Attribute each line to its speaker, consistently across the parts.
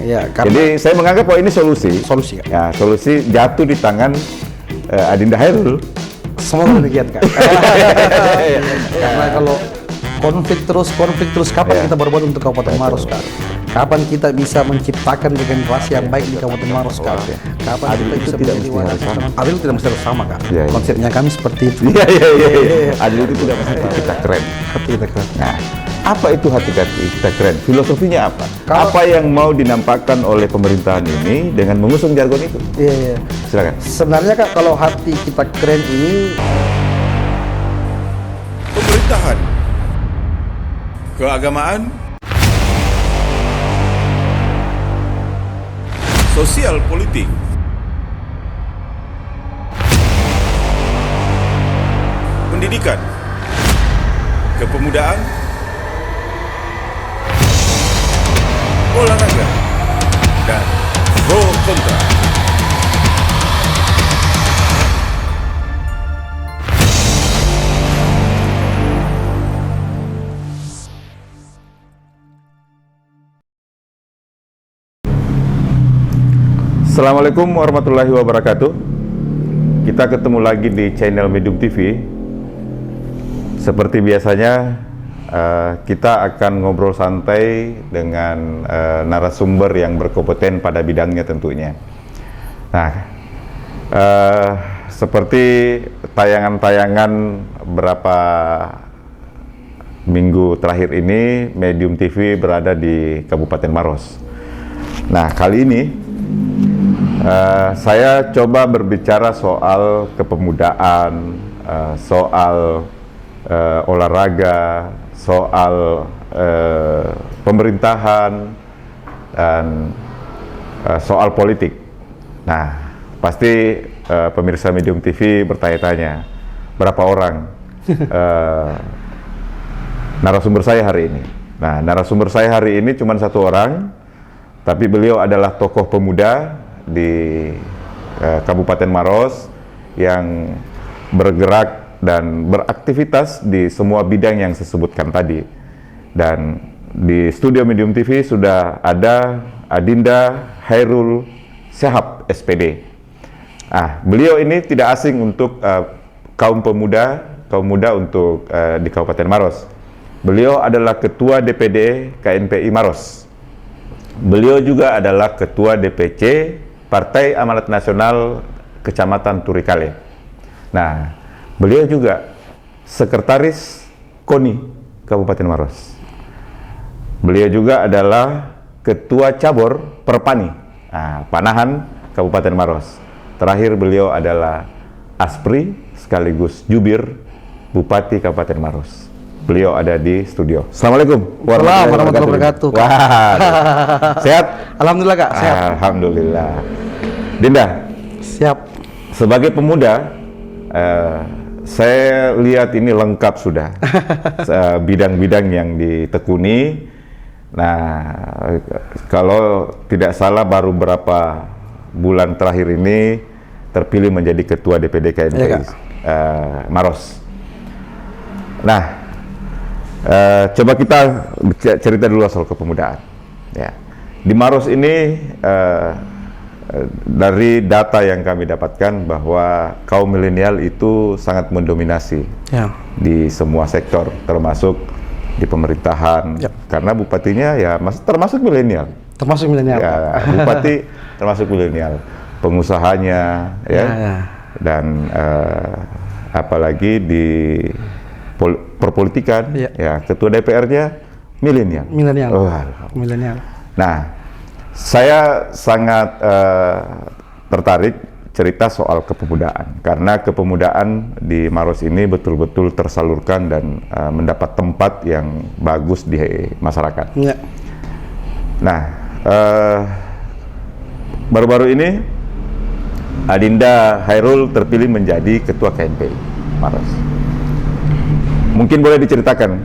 Speaker 1: Ya,
Speaker 2: Jadi saya menganggap bahwa ini solusi.
Speaker 1: Solusi, Kak.
Speaker 2: Ya, solusi jatuh di tangan Adinda Hairul.
Speaker 1: Semoga demikian, Kak. Karena kalau konflik terus, kapan kita berbuat untuk Kabupaten Maros, Kak? Kapan kita bisa menciptakan regenerasi yang baik di Kabupaten Maros, Kak? Kapan
Speaker 2: Adil
Speaker 1: kita
Speaker 2: itu
Speaker 1: bisa
Speaker 2: tidak
Speaker 1: menjadi
Speaker 2: mesti
Speaker 1: wadah
Speaker 2: harus sama.
Speaker 1: nasional? Adil tidak mesti harus sama, Kak.
Speaker 2: Iya, iya.
Speaker 1: Konsepnya kami seperti itu.
Speaker 2: Iya. Adil itu tidak mesti kita keren.
Speaker 1: Hati kita, Kak.
Speaker 2: Nah, apa itu hati kita keren? Filosofinya apa?
Speaker 1: Kalau-
Speaker 2: Apa yang mau dinampakkan oleh pemerintahan ini dengan mengusung jargon itu?
Speaker 1: Iya.
Speaker 2: Silakan.
Speaker 1: Sebenarnya, Kak, kalau hati kita keren ini
Speaker 3: Pemerintahan, keagamaan, sosial politik, pendidikan, kepemudaan, olahraga, dan pro kontra.
Speaker 2: Assalamualaikum warahmatullahi wabarakatuh. Kita ketemu lagi di channel Medium TV. Seperti biasanya, kita akan ngobrol santai dengan narasumber yang berkompeten pada bidangnya tentunya. Nah, seperti tayangan-tayangan beberapa minggu terakhir ini, Medium TV berada di Kabupaten Maros. Nah, kali ini saya coba berbicara soal kepemudaan, soal olahraga, soal pemerintahan, dan soal politik. Nah, pasti pemirsa Medium TV bertanya-tanya, berapa orang narasumber saya hari ini? Nah, narasumber saya hari ini cuma satu orang, tapi beliau adalah tokoh pemuda di Kabupaten Maros yang bergerak dan beraktivitas di semua bidang yang saya sebutkan tadi. Dan di studio Medium TV sudah ada Adinda Hairul Syahab, SPD. Beliau ini tidak asing untuk kaum muda untuk di Kabupaten Maros. Beliau adalah Ketua DPD KNPI Maros. Beliau juga adalah Ketua DPC Partai Amanat Nasional Kecamatan Turikale. Nah, beliau juga Sekretaris KONI Kabupaten Maros. Beliau juga adalah Ketua Cabur Perpani, Panahan Kabupaten Maros. Terakhir beliau adalah Aspri sekaligus Jubir Bupati Kabupaten Maros. Beliau ada di studio. Assalamualaikum
Speaker 1: warahmatullahi wabarakatuh.
Speaker 2: Wah, sehat?
Speaker 1: Alhamdulillah, Kak, sehat.
Speaker 2: Alhamdulillah. Dinda,
Speaker 1: Siap.
Speaker 2: sebagai pemuda, saya lihat ini lengkap sudah bidang-bidang yang ditekuni. Nah, kalau tidak salah baru berapa bulan terakhir ini terpilih menjadi Ketua DPD KNPI Maros. Nah, coba kita cerita dulu soal kepemudaan. Ya. Di Maros ini dari data yang kami dapatkan bahwa kaum milenial itu sangat mendominasi di semua sektor, termasuk di pemerintahan. Karena bupatinya ya termasuk milenial.
Speaker 1: Termasuk milenial.
Speaker 2: Ya, bupati termasuk milenial, pengusahanya dan apalagi di perpolitikan, ya ketua DPR-nya milenial.
Speaker 1: Milenial.
Speaker 2: Nah, saya sangat tertarik cerita soal kepemudaan karena kepemudaan di Maros ini betul-betul tersalurkan dan mendapat tempat yang bagus di masyarakat.
Speaker 1: Ya.
Speaker 2: Nah, baru-baru ini Adinda Hairul terpilih menjadi Ketua KNPI Maros. Mungkin boleh diceritakan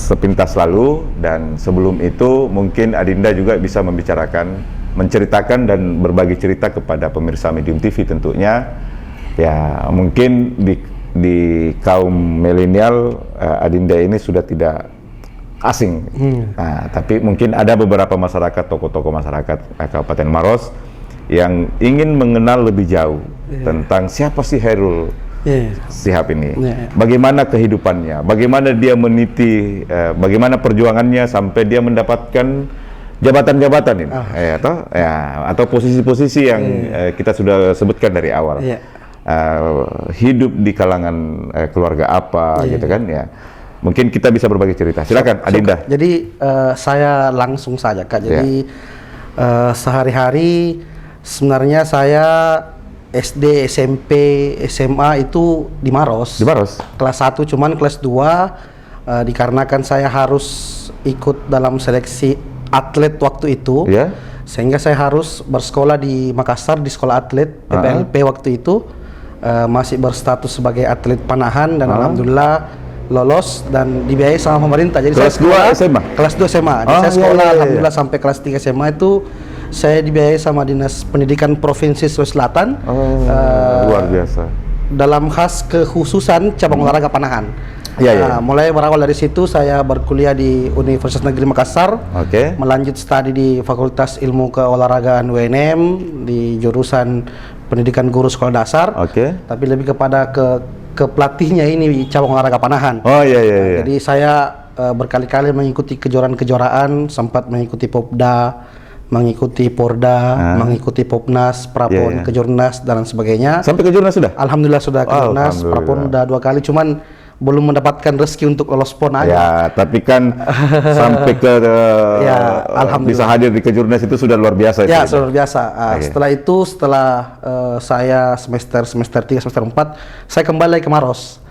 Speaker 2: sepintas lalu, dan sebelum itu mungkin Adinda juga bisa menceritakan dan berbagi cerita kepada pemirsa Medium TV tentunya. Ya, mungkin di kaum milenial Adinda ini sudah tidak asing. Nah, tapi mungkin ada beberapa masyarakat, tokoh-tokoh masyarakat Kabupaten Maros yang ingin mengenal lebih jauh tentang siapa sih Khairul Shihab ini, bagaimana kehidupannya, bagaimana dia meniti, bagaimana perjuangannya sampai dia mendapatkan jabatan-jabatan ini, atau posisi-posisi yang kita sudah sebutkan dari awal. Hidup di kalangan keluarga apa, gitu kan ya. Mungkin kita bisa berbagi cerita. Silakan, Adinda.
Speaker 1: Jadi saya langsung saja, Kak. Jadi sehari-hari sebenarnya saya SD, SMP, SMA itu di Maros.
Speaker 2: Di Maros.
Speaker 1: Kelas 1, cuman kelas 2 dikarenakan saya harus ikut dalam seleksi atlet waktu itu. Sehingga saya harus bersekolah di Makassar di sekolah atlet PPLP waktu itu. Masih berstatus sebagai atlet panahan dan alhamdulillah lolos dan dibiayai sama pemerintah. Jadi
Speaker 2: kelas
Speaker 1: saya
Speaker 2: 2 SMA?
Speaker 1: Kelas 2 SMA. Saya sekolah alhamdulillah sampai kelas 3 SMA itu saya dibiayai sama Dinas Pendidikan Provinsi Sulawesi Selatan.
Speaker 2: Luar biasa.
Speaker 1: Dalam khas kekhususan cabang olahraga panahan. Mulai berawal dari situ saya berkuliah di Universitas Negeri Makassar. Melanjut studi di Fakultas Ilmu Keolahragaan UNM di jurusan Pendidikan Guru Sekolah Dasar. Tapi lebih kepada ke pelatihnya ini cabang olahraga panahan. Jadi saya berkali-kali mengikuti kejuaraan-kejuaraan, sempat mengikuti Popda, mengikuti Porda, mengikuti Popnas, Prapon, Kejurnas dan sebagainya.
Speaker 2: Sampai Kejurnas sudah?
Speaker 1: Alhamdulillah sudah Kejurnas, Prapon udah 2 kali, cuman belum mendapatkan rezeki untuk lolos PON aja.
Speaker 2: Tapi kan sampai ke bisa hadir di Kejurnas itu sudah luar biasa.
Speaker 1: Sudah luar biasa. Setelah itu, setelah saya semester 3, semester 4, saya kembali ke Maros.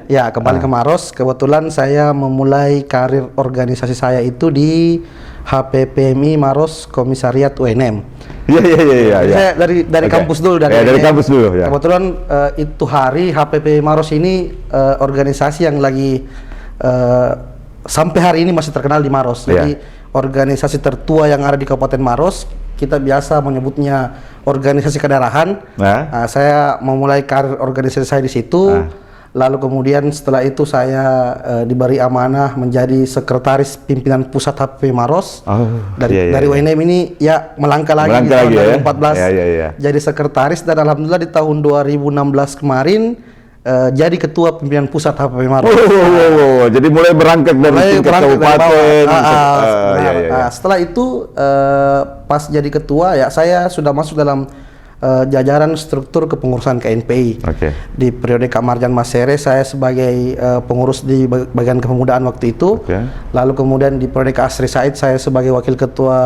Speaker 1: Kembali ke Maros. Kebetulan saya memulai karir organisasi saya itu di HPPMI Maros Komisariat UNM. Saya dari kampus dulu,
Speaker 2: dari kampus dulu.
Speaker 1: Kebetulan itu hari HPPMI Maros ini organisasi yang lagi sampai hari ini masih terkenal di Maros. Jadi organisasi tertua yang ada di Kabupaten Maros. Kita biasa menyebutnya organisasi kedaerahan. Saya memulai karir organisasi saya di situ. Lalu kemudian setelah itu saya diberi amanah menjadi sekretaris pimpinan pusat HPP Maros. Dari UNM ini melangkah lagi di tahun 2014 jadi sekretaris, dan alhamdulillah di tahun 2016 kemarin jadi ketua pimpinan pusat HPP Maros.
Speaker 2: Jadi mulai berangkat dari tingkat kabupaten.
Speaker 1: Setelah itu pas jadi ketua saya sudah masuk dalam jajaran struktur kepengurusan KNPI. Di periode Kak Marjan Masere saya sebagai pengurus di bagian kepemudaan waktu itu. Lalu kemudian di periode Kak Asri Said saya sebagai wakil ketua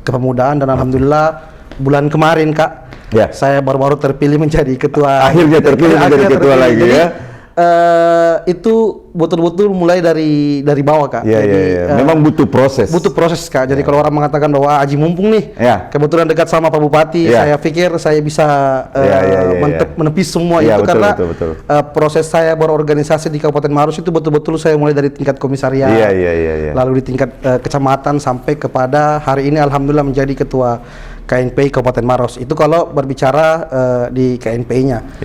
Speaker 1: kepemudaan, dan alhamdulillah bulan kemarin Kak saya baru-baru terpilih menjadi ketua.
Speaker 2: Akhirnya terpilih menjadi ketua lagi. Jadi,
Speaker 1: itu betul-betul mulai dari bawah Kak.
Speaker 2: Memang butuh proses.
Speaker 1: Butuh proses Kak. Jadi kalau orang mengatakan bahwa Aji mumpung nih, kebetulan dekat sama Pak Bupati, saya pikir saya bisa menepis semua itu karena proses saya berorganisasi di Kabupaten Maros itu betul-betul saya mulai dari tingkat komisariat, lalu di tingkat kecamatan sampai kepada hari ini alhamdulillah menjadi ketua KNPI Kabupaten Maros. Itu kalau berbicara di KNPI-nya.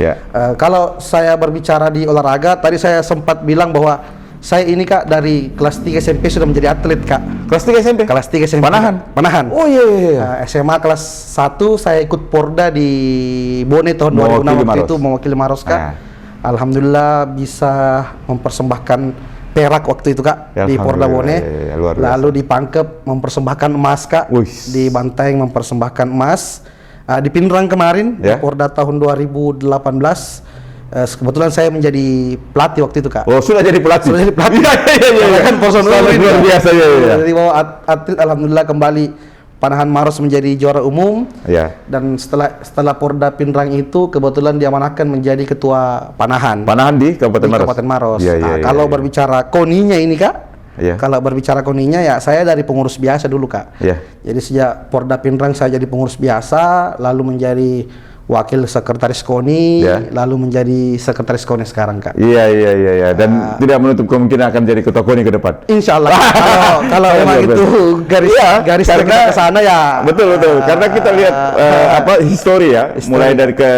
Speaker 1: Kalau saya berbicara di olahraga, tadi saya sempat bilang bahwa saya ini Kak dari kelas 3 SMP sudah menjadi atlet Kak.
Speaker 2: Kelas 3 SMP?
Speaker 1: Kelas 3 SMP. Panahan. SMA kelas 1 saya ikut Porda di Bone tahun 2006 waktu itu mewakili Maros Kak. Alhamdulillah bisa mempersembahkan perak waktu itu Kak di Porda Bone. Lalu di Pangkep mempersembahkan emas Kak. Di Bantaeng mempersembahkan emas. Di Pinrang kemarin di Porda tahun 2018 kebetulan saya menjadi pelatih waktu itu Kak.
Speaker 2: Sudah jadi pelatih.
Speaker 1: Kan personal
Speaker 2: luar biasa
Speaker 1: Jadi bawa atlet alhamdulillah kembali panahan Maros menjadi juara umum. Dan setelah Porda Pinrang itu kebetulan diamanahkan menjadi ketua panahan di Kabupaten Maros. Kalau berbicara koninya ini Kak, kalau berbicara koninya saya dari pengurus biasa dulu Kak. Jadi sejak Porda Pinrang saya jadi pengurus biasa, lalu menjadi wakil sekretaris KONI,
Speaker 2: Ya.
Speaker 1: lalu menjadi sekretaris KONI sekarang, Kak.
Speaker 2: Iya. Dan tidak menutup kemungkinan akan jadi ketua KONI ke depan.
Speaker 1: Insya Allah. kalau memang
Speaker 2: Betul.
Speaker 1: itu garis
Speaker 2: karena
Speaker 1: ke sana ya.
Speaker 2: betul. Karena kita lihat histori ya, mulai dari ke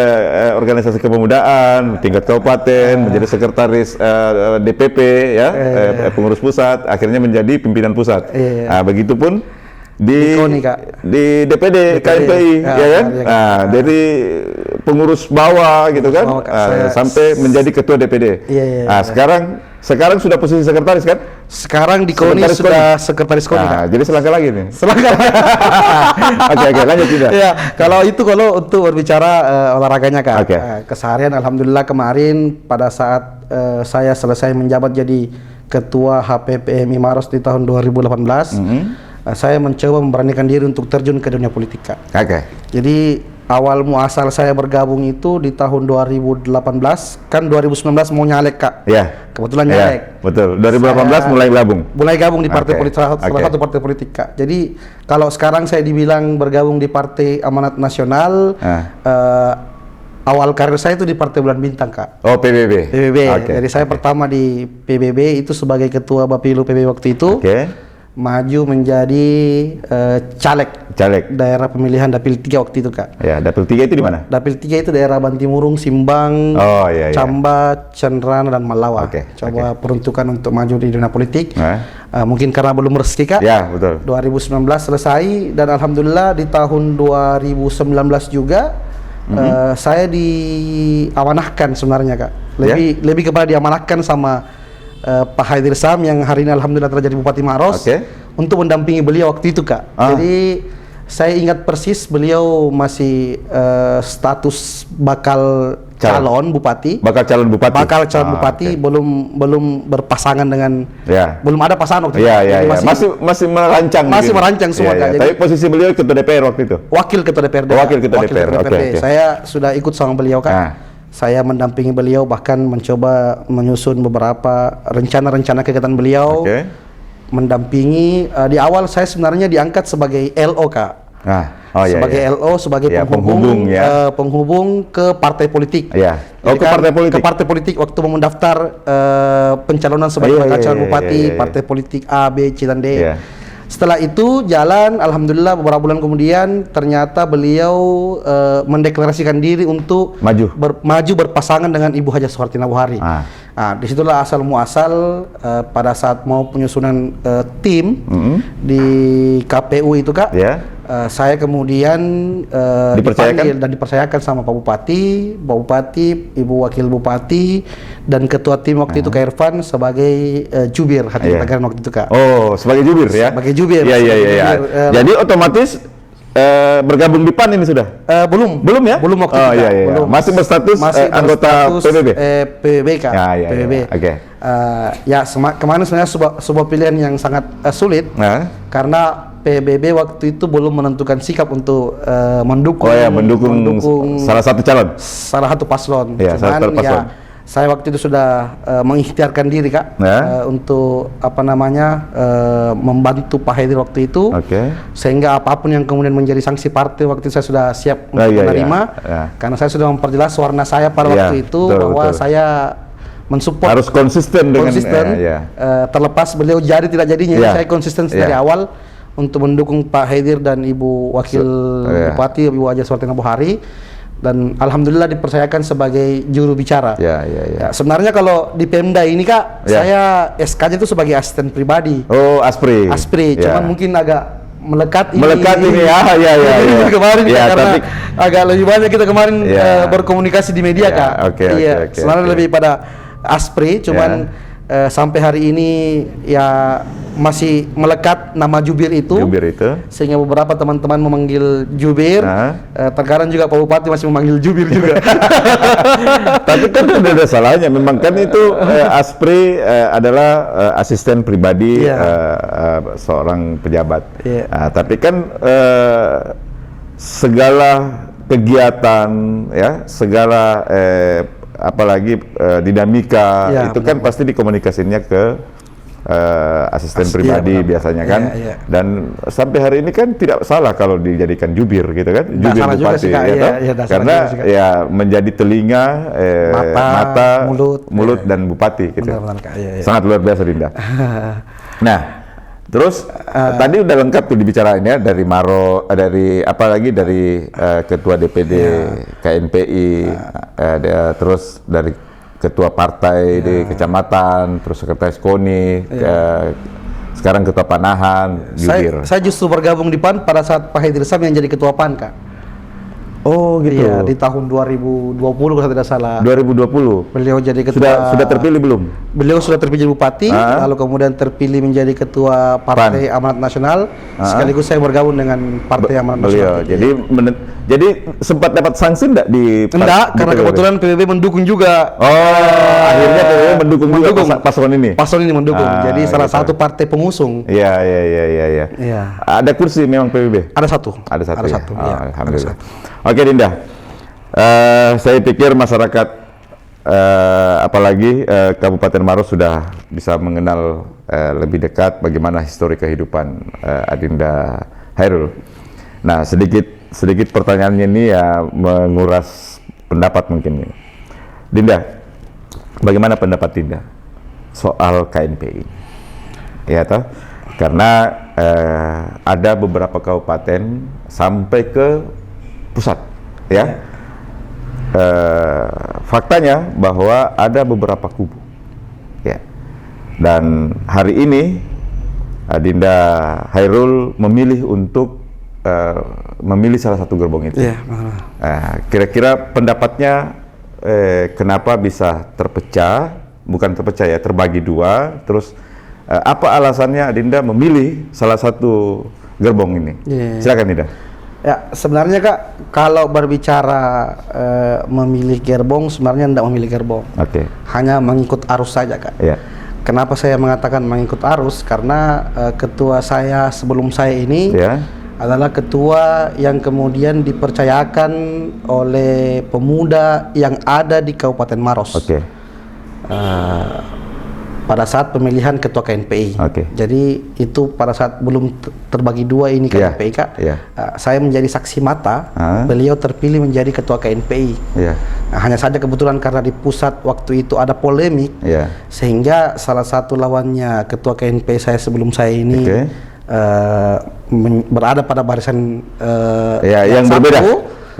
Speaker 2: organisasi kepemudaan, tingkat kabupaten, menjadi sekretaris DPP ya, pengurus pusat, akhirnya menjadi pimpinan pusat.
Speaker 1: Iya.
Speaker 2: Nah, begitupun di
Speaker 1: KONI, Kak.
Speaker 2: di DPD KMPI
Speaker 1: Ya,
Speaker 2: ya kan.
Speaker 1: ya,
Speaker 2: Nah, dari pengurus bawah gitu kan,
Speaker 1: bawah, Kak.
Speaker 2: sampai menjadi ketua DPD.
Speaker 1: Iya.
Speaker 2: Nah, sekarang sudah posisi sekretaris kan?
Speaker 1: Sekarang di KONI
Speaker 2: Sekretaris
Speaker 1: sudah sekretaris KONI, Kak.
Speaker 2: Nah, jadi selangkah lagi nih.
Speaker 1: Selangkah.
Speaker 2: Oke, lanjut tidak?
Speaker 1: Ya, kalau untuk berbicara olahraganya, Kak.
Speaker 2: Oke.
Speaker 1: Keseharian alhamdulillah kemarin pada saat saya selesai menjabat jadi ketua HPPMI Maros di tahun 2018, saya mencoba memberanikan diri untuk terjun ke dunia politik, Kak.
Speaker 2: Oke.
Speaker 1: Jadi awal muasal saya bergabung itu di tahun 2018, kan 2019 mau nyalek, Kak.
Speaker 2: Ya.
Speaker 1: Kebetulan
Speaker 2: Ya,
Speaker 1: nyalek.
Speaker 2: betul. 2018 mulai gabung.
Speaker 1: Mulai gabung di partai
Speaker 2: Oke,
Speaker 1: politik, salah
Speaker 2: oke.
Speaker 1: satu partai politik, Kak. Jadi kalau sekarang saya dibilang bergabung di Partai Amanat Nasional, awal karir saya itu di Partai Bulan Bintang, Kak.
Speaker 2: Oh, PBB.
Speaker 1: PBB.
Speaker 2: Oke.
Speaker 1: Jadi saya pertama di PBB itu sebagai ketua Bapilu PBB waktu itu.
Speaker 2: Oke.
Speaker 1: Maju menjadi caleg daerah pemilihan Dapil 3 waktu itu, Kak.
Speaker 2: Ya, Dapil 3 itu di mana?
Speaker 1: Dapil 3 itu daerah Bantimurung, Simbang,
Speaker 2: Oh, iya.
Speaker 1: Camba, Cenrana, dan Malawa.
Speaker 2: Oke,
Speaker 1: Coba peruntukan untuk maju di dunia politik.
Speaker 2: Nah.
Speaker 1: Mungkin karena belum rezeki, Kak.
Speaker 2: Ya, betul.
Speaker 1: 2019 selesai dan alhamdulillah di tahun 2019 juga saya diamanahkan sebenarnya, Kak. Lebih kepada diamanahkan sama Pak Haidir Sam yang hari ini alhamdulillah telah jadi Bupati Maros, untuk mendampingi beliau waktu itu, Kak. Jadi saya ingat persis beliau masih status bakal calon bupati.
Speaker 2: Bakal calon bupati.
Speaker 1: Belum berpasangan dengan, belum ada pasangan waktu itu.
Speaker 2: Iya. Masih merancang.
Speaker 1: Masih merancang semua, Kak. Jadi,
Speaker 2: tapi posisi beliau ketua DPR waktu itu.
Speaker 1: Wakil ketua DPRD.
Speaker 2: Wakil ketua DPR. Oke.
Speaker 1: Saya sudah ikut sama beliau, Kak. Saya mendampingi beliau, bahkan mencoba menyusun beberapa rencana-rencana kegiatan beliau. Mendampingi di awal saya sebenarnya diangkat sebagai LO, Kak. Sebagai LO, sebagai penghubung ke partai politik.
Speaker 2: Ke
Speaker 1: partai politik waktu mau mendaftar pencalonan sebagai bakal calon bupati, partai politik A, B, C, dan D. Setelah itu jalan, alhamdulillah beberapa bulan kemudian ternyata beliau mendeklarasikan diri untuk maju berpasangan dengan Ibu Haja Soehartino Buhari. Disitulah asal muasal pada saat mau penyusunan tim di KPU itu, Kak. Saya kemudian dipanggil dan dipercayakan sama Pak Bupati, Ibu Wakil Bupati, dan Ketua Tim waktu itu Kak Irfan sebagai jubir hati negara waktu itu, Kak.
Speaker 2: Oh, sebagai jubir ya?
Speaker 1: Sebagai jubir.
Speaker 2: Iya. Jadi otomatis bergabung di PAN ini sudah? Belum ya?
Speaker 1: Belum waktu itu, Kak. Belum.
Speaker 2: Masih berstatus anggota PBB?
Speaker 1: PBB, Kak.
Speaker 2: PBB. Oke.
Speaker 1: Kemarin sebenarnya sebuah pilihan yang sangat sulit, karena PBB waktu itu belum menentukan sikap untuk mendukung
Speaker 2: salah satu calon,
Speaker 1: salah satu paslon.
Speaker 2: Cuman
Speaker 1: saya waktu itu sudah mengikhtiarkan diri, Kak, untuk membantu Pak Haidir waktu itu, sehingga apapun yang kemudian menjadi sanksi partai waktu itu saya sudah siap untuk menerima, karena saya sudah memperjelas warna saya pada waktu itu bahwa saya mensupport,
Speaker 2: harus konsisten dengan
Speaker 1: terlepas beliau jadi tidak jadinya, saya konsisten dari awal untuk mendukung Pak Haidir dan Ibu Wakil Bupati Ibu Haja Soehartino Buhari, dan alhamdulillah dipercayakan sebagai juru bicara. Sebenarnya kalau di Pemda ini, Kak, saya SK-nya itu sebagai asisten pribadi.
Speaker 2: Oh, Aspri.
Speaker 1: Cuman mungkin agak melekat ini. Kemarin karena agak lebih banyak kita kemarin berkomunikasi di media, Kak. Sebenarnya lebih pada Aspri, cuman sampai hari ini masih melekat nama jubir itu, sehingga beberapa teman-teman memanggil jubir. Terkadang juga Pak Bupati masih memanggil jubir juga.
Speaker 2: Tapi kan tidak ada salahnya, memang kan itu Aspri adalah asisten pribadi seorang pejabat. Tapi kan segala kegiatan segala apalagi dinamika itu kan pasti dikomunikasinya ke asisten pribadi
Speaker 1: benar.
Speaker 2: biasanya kan.
Speaker 1: Iya.
Speaker 2: Dan sampai hari ini kan tidak salah kalau dijadikan jubir gitu kan, jubir
Speaker 1: salah juga
Speaker 2: bupati
Speaker 1: sih, Kak.
Speaker 2: ya,
Speaker 1: Iya,
Speaker 2: toh?
Speaker 1: iya, dah salah
Speaker 2: Karena
Speaker 1: juga sih, Kak.
Speaker 2: ya menjadi telinga, mata,
Speaker 1: Iya.
Speaker 2: mulut dan bupati gitu.
Speaker 1: Benar, Kak. Iya.
Speaker 2: Sangat luar biasa Dinda. Nah, terus tadi udah lengkap tuh dibicarain ya, dari dari apalagi dari ketua DPD KNPI, terus dari ketua partai di kecamatan, terus sekretaris KONI, sekarang ketua Panahan, jubir.
Speaker 1: Saya justru bergabung di PAN pada saat Pak Haidir Sam yang jadi ketua PAN, Kak.
Speaker 2: Oh gitu.
Speaker 1: Iya, di tahun 2020 kalau tidak salah.
Speaker 2: 2020.
Speaker 1: Beliau jadi ketua.
Speaker 2: Sudah terpilih belum?
Speaker 1: Beliau sudah terpilih bupati, lalu kemudian terpilih menjadi ketua Partai Amanat Nasional. Sekaligus saya bergabung dengan Partai Amanat
Speaker 2: Beliau.
Speaker 1: Nasional.
Speaker 2: Jadi sempat dapat sanksi enggak di?
Speaker 1: Enggak, karena kebetulan PBB mendukung juga.
Speaker 2: Oh, akhirnya PBB mendukung juga paslon ini.
Speaker 1: Paslon ini mendukung. Jadi salah
Speaker 2: gitu.
Speaker 1: satu partai pengusung.
Speaker 2: Iya.
Speaker 1: Iya.
Speaker 2: Ada kursi memang PBB?
Speaker 1: Ada satu.
Speaker 2: Ada satu.
Speaker 1: Ada
Speaker 2: Ya?
Speaker 1: satu.
Speaker 2: Oh,
Speaker 1: Iya,
Speaker 2: alhamdulillah.
Speaker 1: ada satu.
Speaker 2: Oke Dinda, saya pikir masyarakat apalagi Kabupaten Maros sudah bisa mengenal lebih dekat bagaimana histori kehidupan Adinda Hairul. Nah, sedikit pertanyaannya ini ya menguras pendapat mungkin. Dinda, bagaimana pendapat Dinda soal KNPI? Ya toh? Karena ada beberapa kabupaten sampai ke pusat, ya. Faktanya bahwa ada beberapa kubu, ya. Dan hari ini Adinda Hairul memilih untuk memilih salah satu gerbong itu.
Speaker 1: Iya.
Speaker 2: Kira-kira pendapatnya kenapa bisa terpecah? Bukan terpecah ya, terbagi dua. Terus apa alasannya Adinda memilih salah satu gerbong ini?
Speaker 1: Yeah.
Speaker 2: Silakan Dinda.
Speaker 1: Ya, sebenarnya Kak, kalau berbicara memilih gerbong, sebenarnya tidak memilih gerbong.
Speaker 2: Oke.
Speaker 1: Hanya mengikut arus saja, Kak.
Speaker 2: Ya.
Speaker 1: Kenapa saya mengatakan mengikut arus? Karena ketua saya sebelum saya ini adalah ketua yang kemudian dipercayakan oleh pemuda yang ada di Kabupaten Maros.
Speaker 2: Oke.
Speaker 1: Pada saat pemilihan ketua KNPI.
Speaker 2: Oke.
Speaker 1: Jadi itu pada saat belum terbagi dua ini KNPI, Kak. Saya menjadi saksi mata. Beliau terpilih menjadi ketua KNPI. Hanya saja kebetulan karena di pusat waktu itu ada polemik, sehingga salah satu lawannya ketua KNPI saya sebelum saya ini berada pada barisan
Speaker 2: yang berbeda.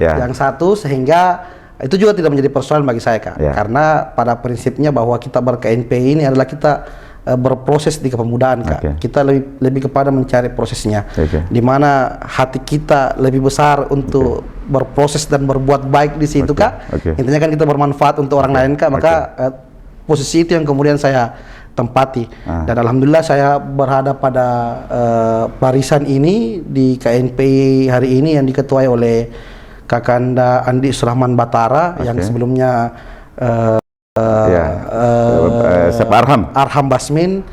Speaker 1: Yang satu, sehingga itu juga tidak menjadi persoalan bagi saya, Kak. Karena pada prinsipnya bahwa kita ber-KNPI ini adalah kita berproses di kepemudaan, Kak. Kita lebih kepada mencari prosesnya, di mana hati kita lebih besar untuk berproses dan berbuat baik di situ, Kak. Intinya kan kita bermanfaat untuk orang lain, Kak. Maka posisi itu yang kemudian saya tempati. Dan alhamdulillah saya berada pada barisan ini di KNPI hari ini yang diketuai oleh Kakanda Andi Surahman Batara yang sebelumnya Arham Basmin.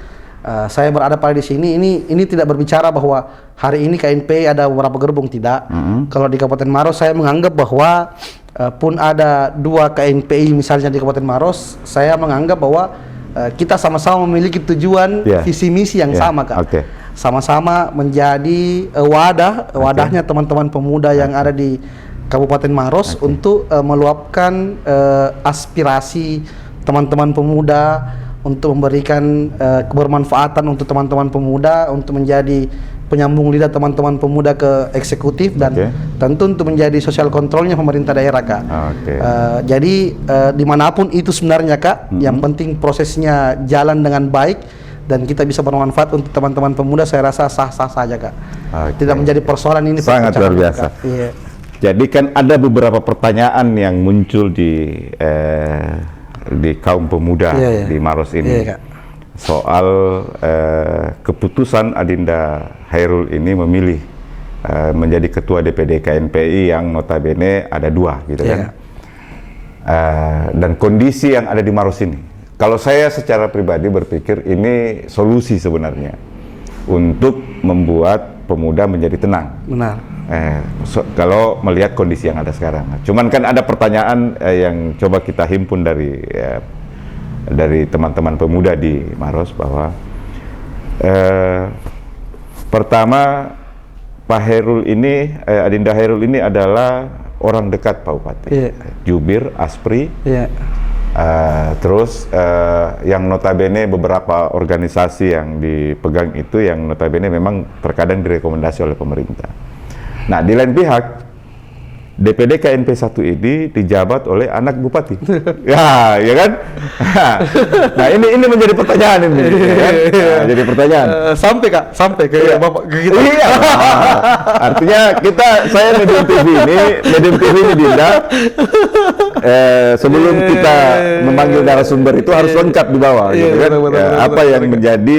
Speaker 1: Saya berada pada di sini. Ini tidak berbicara bahwa hari ini KNPI ada beberapa gerbong, tidak. Kalau di Kabupaten Maros saya menganggap bahwa pun ada 2 KNPI misalnya di Kabupaten Maros, saya menganggap bahwa kita sama-sama memiliki tujuan visi misi yang sama, Kak. Sama-sama menjadi wadahnya teman-teman pemuda yang ada di Kabupaten Maros untuk meluapkan aspirasi teman-teman pemuda, untuk memberikan kebermanfaatan untuk teman-teman pemuda, untuk menjadi penyambung lidah teman-teman pemuda ke eksekutif, dan tentu untuk menjadi sosial kontrolnya pemerintah daerah, Kak. Jadi dimanapun itu sebenarnya, Kak, yang penting prosesnya jalan dengan baik dan kita bisa bermanfaat untuk teman-teman pemuda, saya rasa sah-sah saja, Kak. Tidak menjadi persoalan ini.
Speaker 2: Sangat luar biasa. Jadi kan ada beberapa pertanyaan yang muncul di kaum pemuda di Maros ini soal keputusan Adinda Hairul ini memilih menjadi ketua DPD KNPI yang notabene ada 2 gitu kan. Dan kondisi yang ada di Maros ini, kalau saya secara pribadi berpikir ini solusi sebenarnya untuk membuat pemuda menjadi tenang.
Speaker 1: Benar.
Speaker 2: Kalau melihat kondisi yang ada sekarang, cuman kan ada pertanyaan yang coba kita himpun dari teman-teman pemuda di Maros, bahwa Pertama, Pak Hairul ini, Adinda Hairul ini adalah orang dekat Pak Bupati. Jubir, Aspri. Terus yang notabene beberapa organisasi yang dipegang itu yang notabene memang terkadang direkomendasi oleh pemerintah. Nah, di lain pihak DPD KNP 1 ini dijabat oleh anak bupati. Ya kan? Nah, ini menjadi pertanyaan ini. Ya kan? Nah, jadi pertanyaan.
Speaker 1: Sampai ke Bapak ke kita.
Speaker 2: Iya. Artinya saya Medium TV ini Dinda. Sebelum kita memanggil narasumber itu harus lengkap di bawah, gitu kan? Apa yang menjadi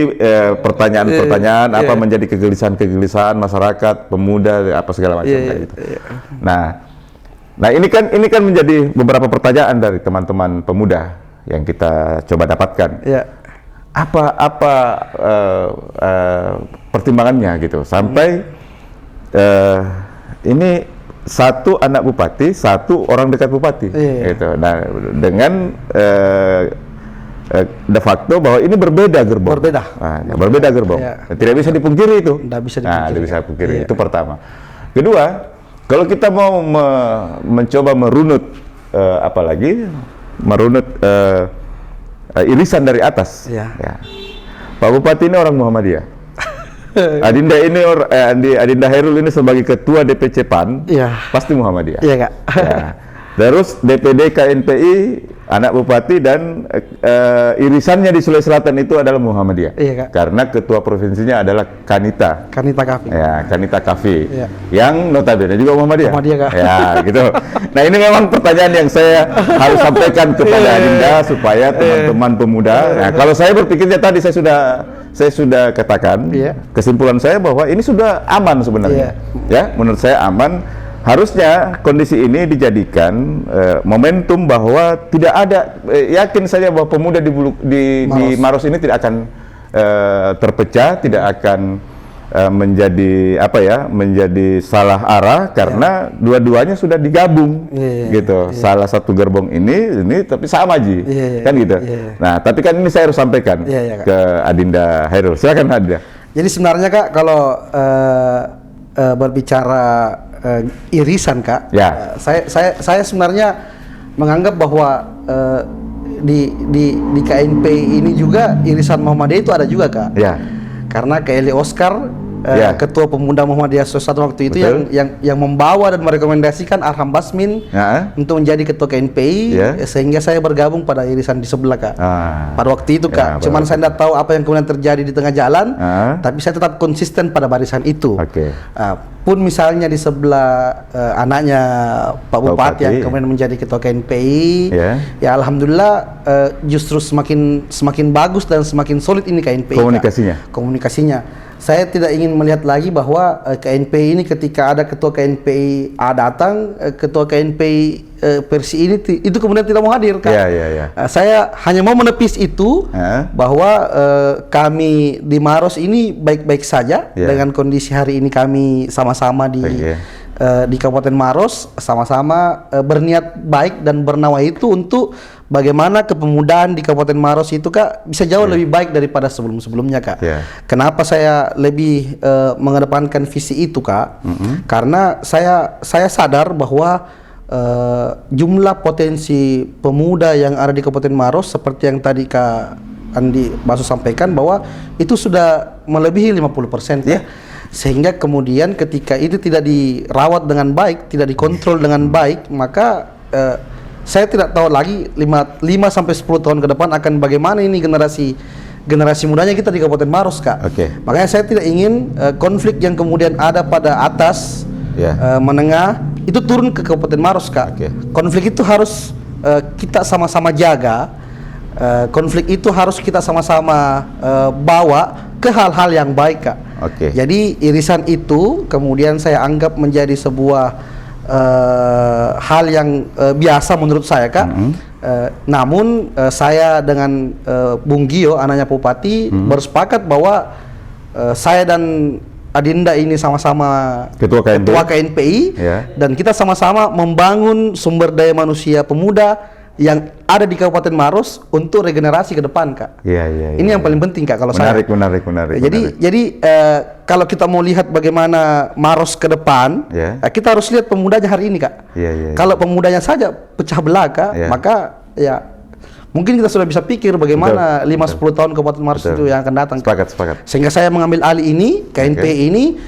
Speaker 2: pertanyaan-pertanyaan, apa menjadi kegelisahan masyarakat, pemuda, apa segala macam kayak gitu. Nah ini kan menjadi beberapa pertanyaan dari teman-teman pemuda yang kita coba dapatkan. Apa pertimbangannya gitu sampai ini satu anak bupati, satu orang dekat bupati, gitu. Nah, dengan de facto bahwa ini berbeda gerbong. Berbeda gerbong. Tidak bisa dipungkiri itu. Tidak bisa dipungkiri. Itu pertama. Kedua, kalau kita mau mencoba merunut irisan dari atas. Pak Bupati ini orang Muhammadiyah. Adinda ini Adinda Hairul ini sebagai ketua DPC PAN, pasti Muhammadiyah. Terus DPD KNPI anak bupati dan irisannya di Sulawesi Selatan itu adalah Muhammadiyah. Karena ketua provinsinya adalah Kanita Kafi. Kanita Kafi. Yang notabene juga Muhammadiyah. Ya, gitu. Nah, ini memang pertanyaan yang saya harus sampaikan kepada Adinda supaya teman-teman pemuda. Nah, kalau saya berpikirnya tadi saya sudah katakan, kesimpulan saya bahwa ini sudah aman sebenarnya. Ya, menurut saya aman. Harusnya kondisi ini dijadikan momentum bahwa tidak ada, yakin saja bahwa pemuda di Maros ini tidak akan terpecah, tidak akan menjadi menjadi salah arah karena dua-duanya sudah digabung, gitu. Salah satu gerbong ini tapi sama kan gitu. Nah, tapi kan ini saya harus sampaikan ke Adinda Hairul. Silakan Adinda.
Speaker 1: Jadi sebenarnya Kak, kalau berbicara irisan Kak, saya sebenarnya menganggap bahwa di KNP ini juga irisan Muhammadiyah itu ada juga Kak. Karena Eli Oscar, ketua pemuda Muhammadiyah satu waktu itu yang membawa dan merekomendasikan Arham Basmin untuk menjadi ketua KNPI, sehingga saya bergabung pada irisan di sebelah Kak. Pada waktu itu Kak, cuman saya tidak tahu apa yang kemudian terjadi di tengah jalan, tapi saya tetap konsisten pada barisan itu. Pun misalnya di sebelah anaknya Pak Bupati yang kemudian menjadi ketua KNPI, ya alhamdulillah justru semakin bagus dan semakin solid ini KNPI. Komunikasinya. Saya tidak ingin melihat lagi bahwa KNPI ini ketika ada ketua KNPI datang, ketua KNPI versi ini itu kemudian tidak mau hadir kan? Saya hanya mau menepis itu bahwa kami di Maros ini baik-baik saja dengan kondisi hari ini kami sama-sama di Kabupaten Maros, sama-sama berniat baik dan bernawa itu untuk bagaimana kepemudaan di Kabupaten Maros itu Kak bisa jauh lebih baik daripada sebelum-sebelumnya Kak. Kenapa saya lebih mengedepankan visi itu Kak? Karena saya sadar bahwa jumlah potensi pemuda yang ada di Kabupaten Maros seperti yang tadi Kak Andi Basu sampaikan bahwa itu sudah melebihi 50% sehingga kemudian ketika itu tidak dirawat dengan baik, tidak dikontrol dengan baik, maka saya tidak tahu lagi 5 sampai 10 tahun ke depan akan bagaimana ini generasi mudanya kita di Kabupaten Maros Kak. Makanya saya tidak ingin konflik yang kemudian ada pada atas menengah itu turun ke Kabupaten Maros Kak. Konflik itu harus kita sama-sama jaga. Konflik itu harus kita sama-sama bawa ke hal-hal yang baik Kak. Jadi irisan itu kemudian saya anggap menjadi sebuah hal yang biasa menurut saya Kak. Namun saya dengan Bung Gio anaknya Bupati bersepakat bahwa saya dan Adinda ini sama-sama ketua KNPI dan kita sama-sama membangun sumber daya manusia pemuda yang ada di Kabupaten Maros untuk regenerasi ke depan, Kak.
Speaker 2: Iya.
Speaker 1: Ini yang paling penting, Kak, kalau
Speaker 2: Menarik.
Speaker 1: Jadi kalau kita mau lihat bagaimana Maros ke depan, kita harus lihat pemudanya hari ini, Kak. Kalau pemudanya saja pecah belah, Kak, maka ya mungkin kita sudah bisa pikir bagaimana 5-10 tahun Kabupaten Maros itu yang akan datang.
Speaker 2: Sepakat.
Speaker 1: Sehingga saya mengambil alih ini, KNP ini,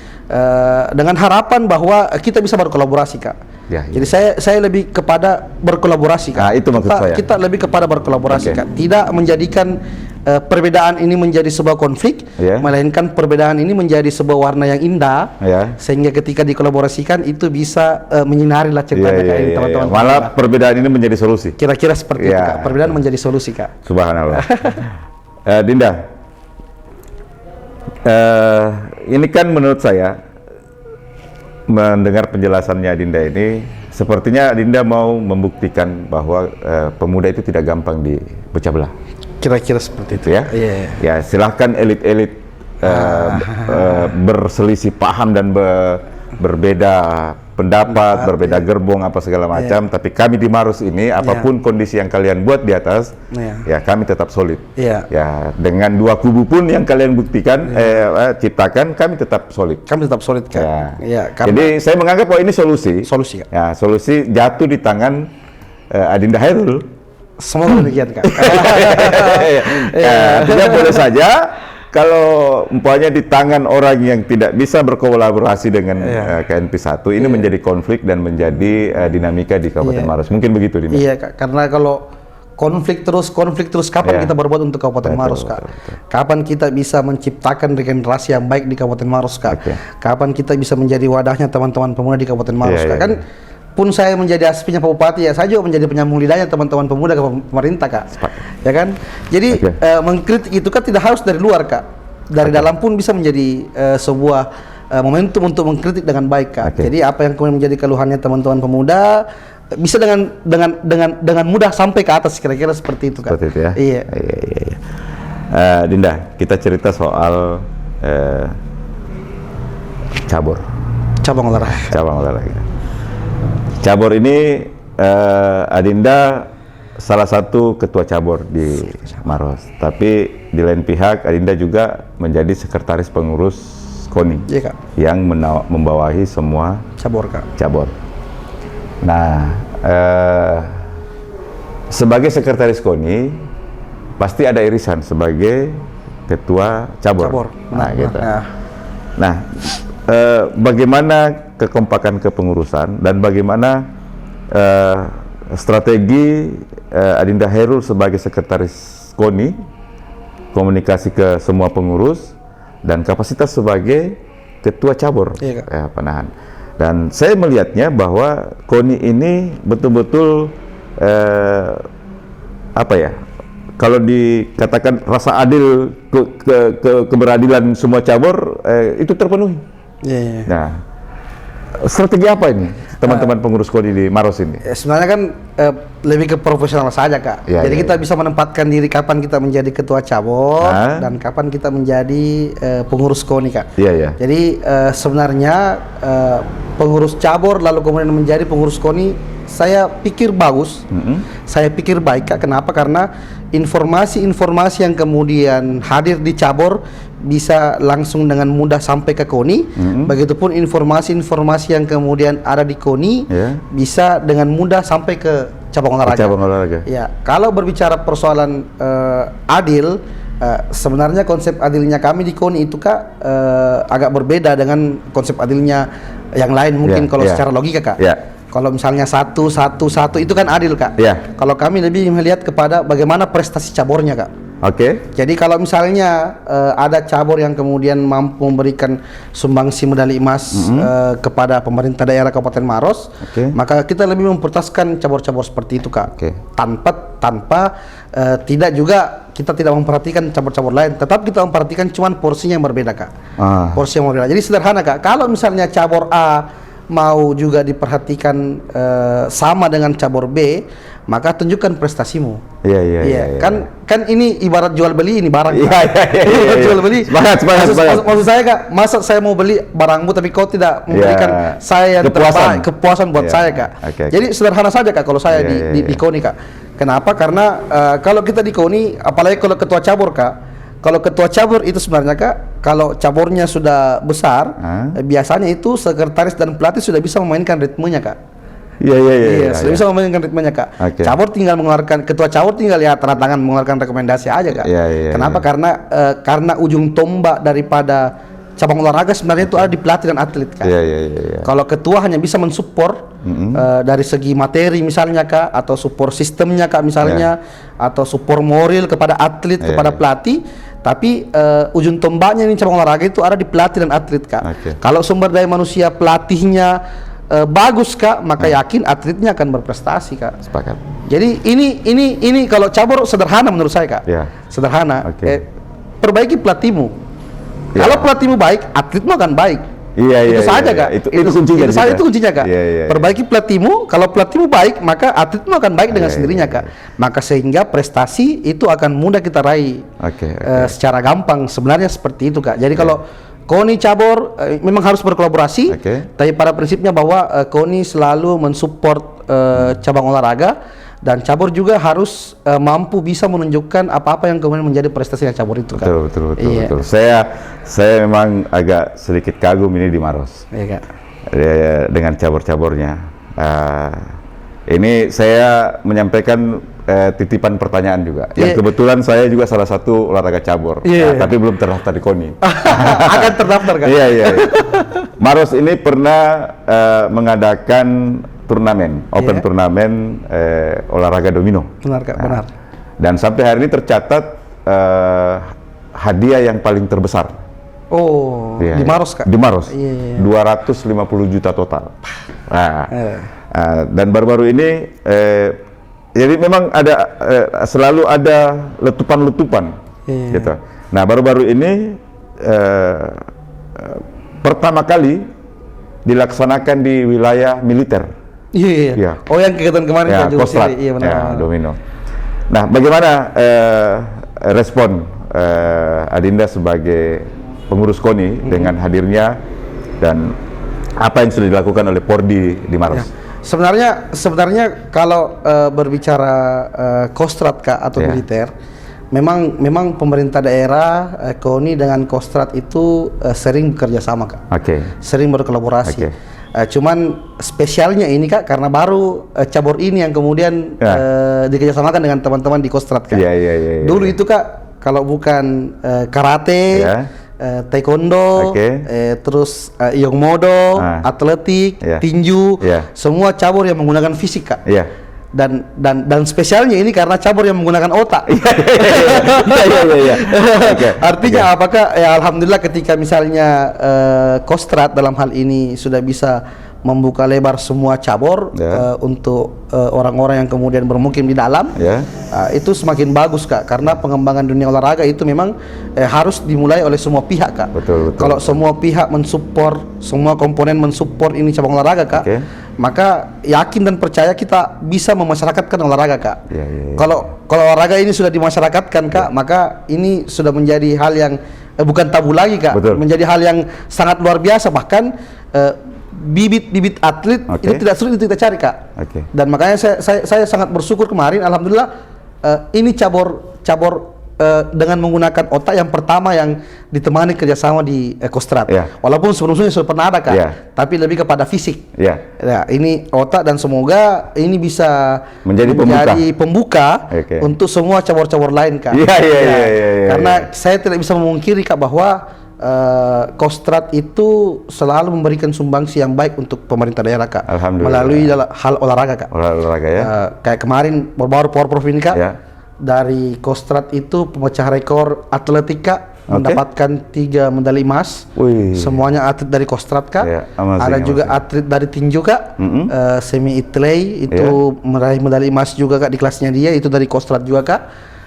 Speaker 1: dengan harapan bahwa kita bisa berkolaborasi, Kak. Jadi saya lebih kepada berkolaborasi, Kak.
Speaker 2: Itu maksud saya.
Speaker 1: Kita lebih kepada berkolaborasi, Kak. Tidak menjadikan perbedaan ini menjadi sebuah konflik, melainkan perbedaan ini menjadi sebuah warna yang indah, sehingga ketika dikolaborasikan itu bisa menyinari lah ceritanya, Kak, teman-teman.
Speaker 2: Malah perbedaan ini menjadi solusi.
Speaker 1: Kira-kira seperti itu, Kak. Perbedaan menjadi solusi, Kak.
Speaker 2: Subhanallah. Dinda, ini kan menurut saya mendengar penjelasannya Dinda ini, sepertinya Dinda mau membuktikan bahwa pemuda itu tidak gampang dipecah belah.
Speaker 1: Kira-kira seperti itu,
Speaker 2: ya. Ya, silahkan elit-elit berselisih paham dan berbeda pendapat, berbeda gerbong apa segala macam, tapi kami di Maros ini apapun kondisi yang kalian buat di atas, ya kami tetap solid. Ya, dengan dua kubu pun yang kalian buktikan, ciptakan, kami tetap solid.
Speaker 1: Kami tetap solid, Kak.
Speaker 2: Jadi saya menganggap bahwa ini solusi,
Speaker 1: Kak.
Speaker 2: Ya, solusi jatuh di tangan Adinda Hairul.
Speaker 1: Semoga demikian, Kak.
Speaker 2: Artinya boleh saja kalau umpamanya di tangan orang yang tidak bisa berkolaborasi dengan KNP 1 ini menjadi konflik dan menjadi dinamika di Kabupaten Maros. Mungkin begitu, Dinda.
Speaker 1: Iya, Kak. Karena kalau konflik terus kapan kita berbuat untuk Kabupaten Maros, Kak? Kapan kita bisa menciptakan regenerasi yang baik di Kabupaten Maros, Kak? Kapan kita bisa menjadi wadahnya teman-teman pemuda di Kabupaten Maros, Kak? Kan pun saya menjadi aspinya Pak Bupati, ya saya juga menjadi penyambung lidahnya teman-teman pemuda ke pemerintah, Kak. Ya kan? Jadi mengkritik itu kan tidak harus dari luar, Kak. Dari dalam pun bisa menjadi sebuah momentum untuk mengkritik dengan baik, Kak. Jadi apa yang kemudian menjadi keluhannya teman-teman pemuda bisa dengan mudah sampai ke atas, kira-kira seperti itu, Kak.
Speaker 2: Seperti itu, ya.
Speaker 1: Iya.
Speaker 2: Dinda, kita cerita soal cabang olahraga. Cabur ini Adinda salah satu ketua cabur di Maros, tapi di lain pihak Adinda juga menjadi sekretaris pengurus KONI, yang membawahi semua cabur. Nah, sebagai sekretaris KONI pasti ada irisan sebagai ketua cabur. Nah, bagaimana kekompakan kepengurusan dan bagaimana strategi Adinda Hairul sebagai sekretaris KONI, komunikasi ke semua pengurus, dan kapasitas sebagai ketua cabur Panahan. Dan saya melihatnya bahwa KONI ini betul-betul kalau dikatakan rasa adil, keberadilan semua cabur itu terpenuhi. Nah, strategi apa ini teman-teman pengurus KONI di Maros ini?
Speaker 1: Sebenarnya kan lebih ke profesional saja, Kak. Jadi kita bisa menempatkan diri kapan kita menjadi ketua cabur dan kapan kita menjadi pengurus KONI, Kak. Jadi sebenarnya pengurus cabur lalu kemudian menjadi pengurus KONI, saya pikir bagus, saya pikir baik, Kak. Kenapa? Karena informasi-informasi yang kemudian hadir di cabur bisa langsung dengan mudah sampai ke KONI. Begitupun informasi-informasi yang kemudian ada di KONI bisa dengan mudah sampai ke cabang olahraga. Ya, kalau berbicara persoalan adil, sebenarnya konsep adilnya kami di KONI itu, Kak, agak berbeda dengan konsep adilnya yang lain mungkin kalau secara logika, Kak. Kalau misalnya satu itu kan adil, Kak. Kalau kami lebih melihat kepada bagaimana prestasi caburnya, Kak. Jadi kalau misalnya ada cabur yang kemudian mampu memberikan sumbangsi medali emas kepada pemerintah daerah Kabupaten Maros, maka kita lebih memprioritaskan cabur-cabur seperti itu, Kak. Tanpa tidak juga kita tidak memperhatikan cabur-cabur lain, tetap kita memperhatikan cuman porsinya yang berbeda, Kak. Porsi yang berbeda. Jadi sederhana, Kak. Kalau misalnya cabur A mau juga diperhatikan sama dengan cabur B, maka tunjukkan prestasimu. Kan ini ibarat jual beli, ini barang. Jual beli. Semangat. Maksud saya, Kak, masa saya mau beli barangmu tapi kau tidak memberikan saya yang terbaik, kepuasan buat saya, Kak. Jadi sederhana saja, Kak, kalau saya di KONI, Kak. Kenapa? Karena kalau kita di KONI, apalagi kalau ketua cabur Kak, kalau ketua cabur itu sebenarnya Kak, kalau caburnya sudah besar, biasanya itu sekretaris dan pelatih sudah bisa memainkan ritmenya Kak.
Speaker 2: Iya,
Speaker 1: sudah bisa memainkan ritmenya Kak.
Speaker 2: Okay.
Speaker 1: Cabur tinggal mengeluarkan, ketua cabur tinggal ya tanda tangan mengeluarkan rekomendasi aja Kak. Kenapa? Karena ujung tombak daripada cabang olahraga sebenarnya itu ada di pelatih dan atlet Kak. Kalau ketua hanya bisa mensupport dari segi materi misalnya Kak, atau support sistemnya Kak misalnya, atau support moral kepada atlet, kepada pelatih, tapi ujung tombaknya ini cabang olahraga itu ada di pelatih dan atlet Kak. Kalau sumber daya manusia pelatihnya bagus Kak, maka yakin atletnya akan berprestasi Kak.
Speaker 2: Sepakat.
Speaker 1: Jadi ini kalau cabur sederhana menurut saya Kak. Sederhana. Perbaiki pelatihmu. Kalau pelatihmu baik, atletmu akan baik. Itu saja Kak.
Speaker 2: Itu kuncinya.
Speaker 1: Itu kuncinya Kak. Perbaiki pelatihmu. Kalau pelatihmu baik, maka atletmu akan baik dengan sendirinya Kak. Maka sehingga prestasi itu akan mudah kita raih secara gampang. Sebenarnya seperti itu Kak. Jadi kalau KONI cabur memang harus berkolaborasi, tapi pada prinsipnya bahwa KONI selalu mensupport cabang olahraga, dan cabur juga harus mampu bisa menunjukkan apa-apa yang kemudian menjadi prestasi cabur itu Kak.
Speaker 2: Betul. Saya memang agak sedikit kagum ini di Maros.
Speaker 1: Iya Kak.
Speaker 2: Dengan cabur-caburnya. Ini saya menyampaikan titipan pertanyaan juga. Yang kebetulan saya juga salah satu olahraga cabur, tapi belum terdaftar di KONI.
Speaker 1: Akan terdaftar Kak.
Speaker 2: Iya. Maros ini pernah mengadakan turnamen, open turnamen olahraga domino.
Speaker 1: Benar Kak, benar.
Speaker 2: Dan sampai hari ini tercatat hadiah yang paling terbesar.
Speaker 1: Di Maros Kak?
Speaker 2: Di Maros, 250 juta total. Dan baru-baru ini, jadi memang ada selalu ada letupan-letupan, gitu. Nah, baru-baru ini pertama kali dilaksanakan di wilayah militer. Oh, yang kegiatan kemarin juga Kostrad, domino. Nah, bagaimana respon Adinda sebagai pengurus KONI dengan hadirnya dan apa yang sudah dilakukan oleh Pordi di Maros?
Speaker 1: Sebenarnya kalau berbicara Kostrad Kak atau militer, memang pemerintah daerah KONI dengan Kostrad itu sering bekerja sama Kak. Sering berkolaborasi. Cuman spesialnya ini Kak, karena baru cabur ini yang kemudian dikerjasamakan dengan teman-teman di Kostrad Kak. Dulu itu Kak, kalau bukan karate, taekwondo, terus yongmodo, atletik, tinju, semua cabur yang menggunakan fisik Kak. Dan spesialnya ini karena cabur yang menggunakan otak. Artinya apakah alhamdulillah ketika misalnya Kostrad dalam hal ini sudah bisa membuka lebar semua cabur untuk orang-orang yang kemudian bermukim di dalam, itu semakin bagus Kak, karena pengembangan dunia olahraga itu memang harus dimulai oleh semua pihak Kak. Kalau semua pihak mensupport, semua komponen mensupport ini cabang olahraga Kak, maka yakin dan percaya kita bisa memasyarakatkan olahraga Kak. Kalau olahraga ini sudah dimasyarakatkan Kak, maka ini sudah menjadi hal yang bukan tabu lagi Kak, menjadi hal yang sangat luar biasa. Bahkan bibit-bibit atlet itu tidak sulit kita cari Kak. Dan makanya saya sangat bersyukur kemarin, alhamdulillah ini cabur dengan menggunakan otak yang pertama yang ditemani kerjasama di Kostrad. Walaupun sebelumnya sudah pernah ada Kak, tapi lebih kepada fisik. Ini otak, dan semoga ini bisa menjadi pembuka untuk semua cabur-cabur lain Kak. Karena saya tidak bisa memungkiri Kak bahwa Kostrad itu selalu memberikan sumbangsi yang baik untuk pemerintah daerah Kak, melalui hal olahraga Kak. Kayak kemarin baru Porprov ini Kak, dari Kostrad itu pemecah rekor atletika, mendapatkan 3 medali emas. Semuanya atlet dari Kostrad Kak. Ada juga atlet dari tinju Kak, Semi Itley itu meraih medali emas juga Kak di kelasnya dia, itu dari Kostrad juga Kak.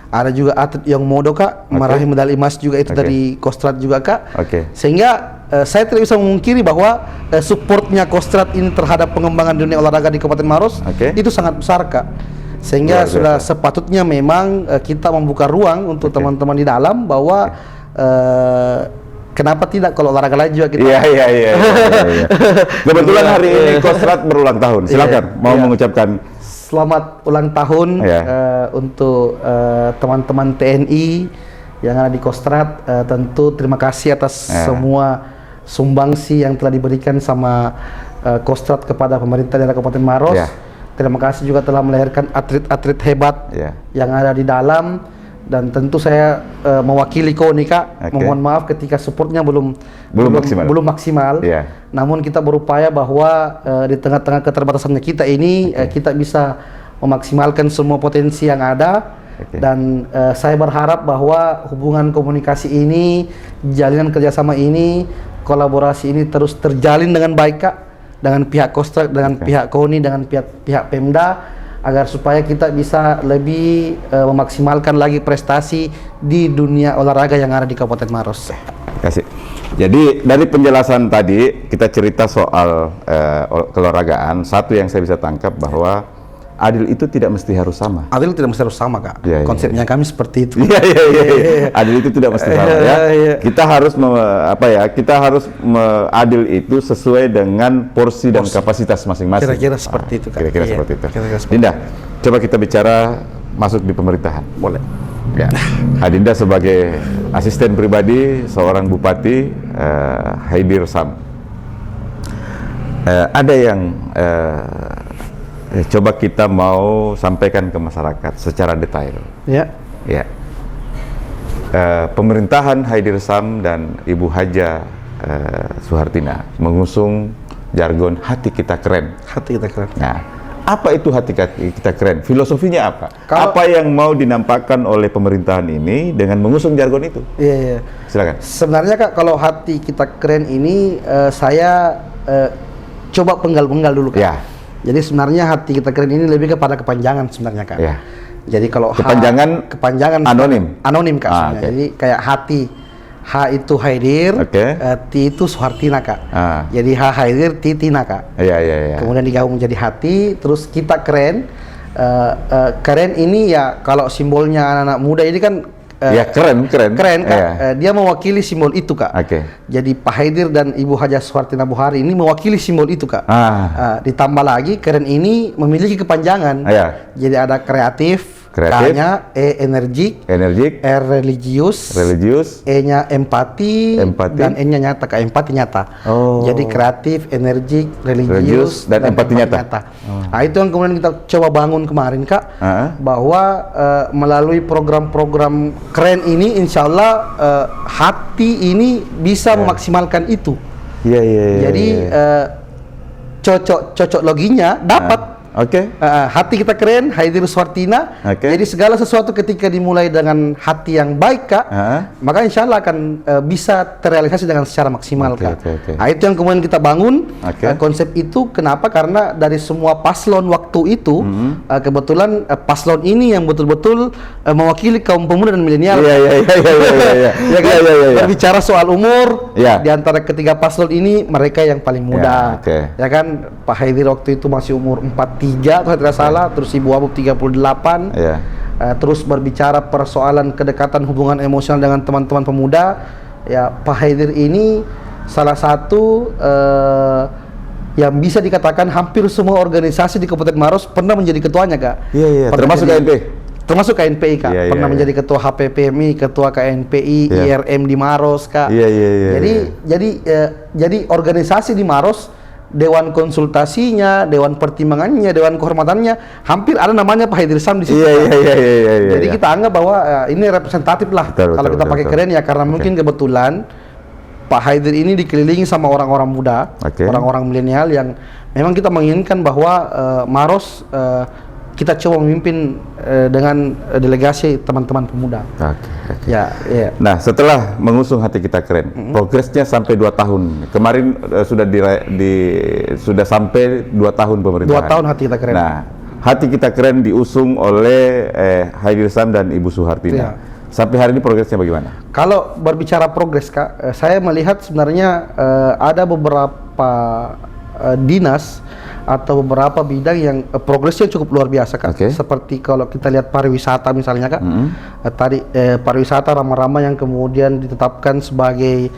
Speaker 1: Ada juga atlet yang modo Kak, meraih medali emas juga, itu dari Kostrad juga Kak. Sehingga saya tidak bisa memungkiri bahwa supportnya Kostrad ini terhadap pengembangan dunia olahraga di Kabupaten Maros itu sangat besar Kak. Sehingga sudah sepatutnya memang kita membuka ruang untuk teman-teman di dalam bahwa kenapa tidak kalau olahraga lain juga kita.
Speaker 2: Kebetulan hari ini Kostrad berulang tahun. Silakan mau mengucapkan
Speaker 1: selamat ulang tahun untuk teman-teman TNI yang ada di Kostrad. Tentu terima kasih atas semua sumbangsi yang telah diberikan sama Kostrad kepada pemerintah daerah Kabupaten Maros. Terima kasih juga telah melahirkan atlet-atlet hebat yang ada di dalam. Dan tentu saya mewakili KONI, Kak. Mohon maaf ketika supportnya belum maksimal. Namun kita berupaya bahwa di tengah-tengah keterbatasannya kita ini kita bisa memaksimalkan semua potensi yang ada. Dan saya berharap bahwa hubungan komunikasi ini, jalinan kerjasama ini, kolaborasi ini terus terjalin dengan baik, Kak, dengan pihak Kostrad, dengan pihak KONI, dengan pihak Pemda, agar supaya kita bisa lebih memaksimalkan lagi prestasi di dunia olahraga yang ada di Kabupaten Maros.
Speaker 2: Terima kasih. Jadi dari penjelasan tadi kita cerita soal keolahragaan, satu yang saya bisa tangkap bahwa adil itu tidak mesti harus sama.
Speaker 1: Adil tidak mesti harus sama, Kak. Konsepnya kami seperti itu.
Speaker 2: Adil itu tidak mesti sama ya. Kita harus kita harus adil itu sesuai dengan porsi dan kapasitas masing-masing.
Speaker 1: Kira-kira seperti itu, Kak.
Speaker 2: Kira-kira seperti itu. Dinda, coba kita bicara masuk di pemerintahan.
Speaker 1: Boleh.
Speaker 2: Ya. Adinda sebagai asisten pribadi seorang bupati, Haidir Sam. Ada yang coba kita mau sampaikan ke masyarakat secara detail. Pemerintahan Haidir Sam dan Ibu Haja Suhartina mengusung jargon hati kita keren.
Speaker 1: Hati kita keren.
Speaker 2: Nah, apa itu hati kita keren? Filosofinya apa? Apa yang mau dinampakkan oleh pemerintahan ini dengan mengusung jargon itu? Silakan.
Speaker 1: Sebenarnya, Kak, kalau hati kita keren ini saya coba penggal-penggal dulu, Kak. Jadi sebenarnya hati kita keren ini lebih kepada kepanjangan sebenarnya, Kak. Jadi kalau kepanjangan anonim, Kak. Jadi kayak hati, H itu Haidir, T itu Suhartina, Kak. Jadi H Haidir, T Tina, Kak. Kemudian digabung menjadi hati, terus kita keren. Keren ini ya kalau simbolnya anak-anak muda ini kan keren, Kak. Dia mewakili simbol itu, Kak. Jadi Pak Haidir dan Ibu Haja Suhartina Buhari ini mewakili simbol itu, Kak. Ditambah lagi keren ini memiliki kepanjangan. Jadi ada kreatif, K-nya energik, R religius, E-nya empati, dan N-nya nyata, Kak. Empati nyata. Jadi kreatif, energik, religius, dan empati nyata. Nah, itu yang kemudian kita coba bangun kemarin, Kak, bahwa melalui program-program keren ini, insya Allah hati ini bisa memaksimalkan itu. Jadi cocok loginya dapat. Hati kita keren, Haidir Suhartina. Jadi segala sesuatu ketika dimulai dengan hati yang baik, Kak, maka insya Allah akan bisa terrealisasi dengan secara maksimal, Kak. Nah, itu yang kemudian kita bangun. Konsep itu kenapa? Karena dari semua paslon waktu itu, kebetulan paslon ini yang betul-betul mewakili kaum pemuda dan milenial. Berbicara soal umur, di antara ketiga paslon ini mereka yang paling muda. Ya kan, Pak Haidir waktu itu masih umur 43 kalau tidak salah, terus Ibu Abub 38. Terus berbicara persoalan kedekatan hubungan emosional dengan teman-teman pemuda. Pak Haidir ini salah satu yang bisa dikatakan hampir semua organisasi di Kabupaten Maros pernah menjadi ketuanya, Kak.
Speaker 2: Termasuk KNP.
Speaker 1: Termasuk KNPI, Kak. Pernah menjadi ketua HPPMI, ketua KNPI, IRM di Maros, Kak. Jadi organisasi di Maros, dewan konsultasinya, dewan pertimbangannya, dewan kehormatannya, hampir ada namanya Pak Haidir Sam di situ. Jadi kita anggap bahwa ini representatif lah. Kalau kita pakai keren ya, karena mungkin kebetulan Pak Haidir ini dikelilingi sama orang-orang muda, orang-orang milenial yang memang kita menginginkan bahwa Maros kita coba memimpin dengan delegasi teman-teman pemuda. Nah,
Speaker 2: setelah mengusung hati kita keren, progresnya sampai 2 tahun. Kemarin sudah sampai 2 tahun pemerintahan.
Speaker 1: 2 tahun hati kita keren.
Speaker 2: Nah, hati kita keren diusung oleh Haidir Sam dan Ibu Suhartina. Sampai hari ini progresnya bagaimana?
Speaker 1: Kalau berbicara progres, Kak, saya melihat sebenarnya ada beberapa dinas atau beberapa bidang yang progresnya cukup luar biasa, Kak. Seperti kalau kita lihat pariwisata misalnya, Kak. Tadi pariwisata Rama-Rama yang kemudian ditetapkan sebagai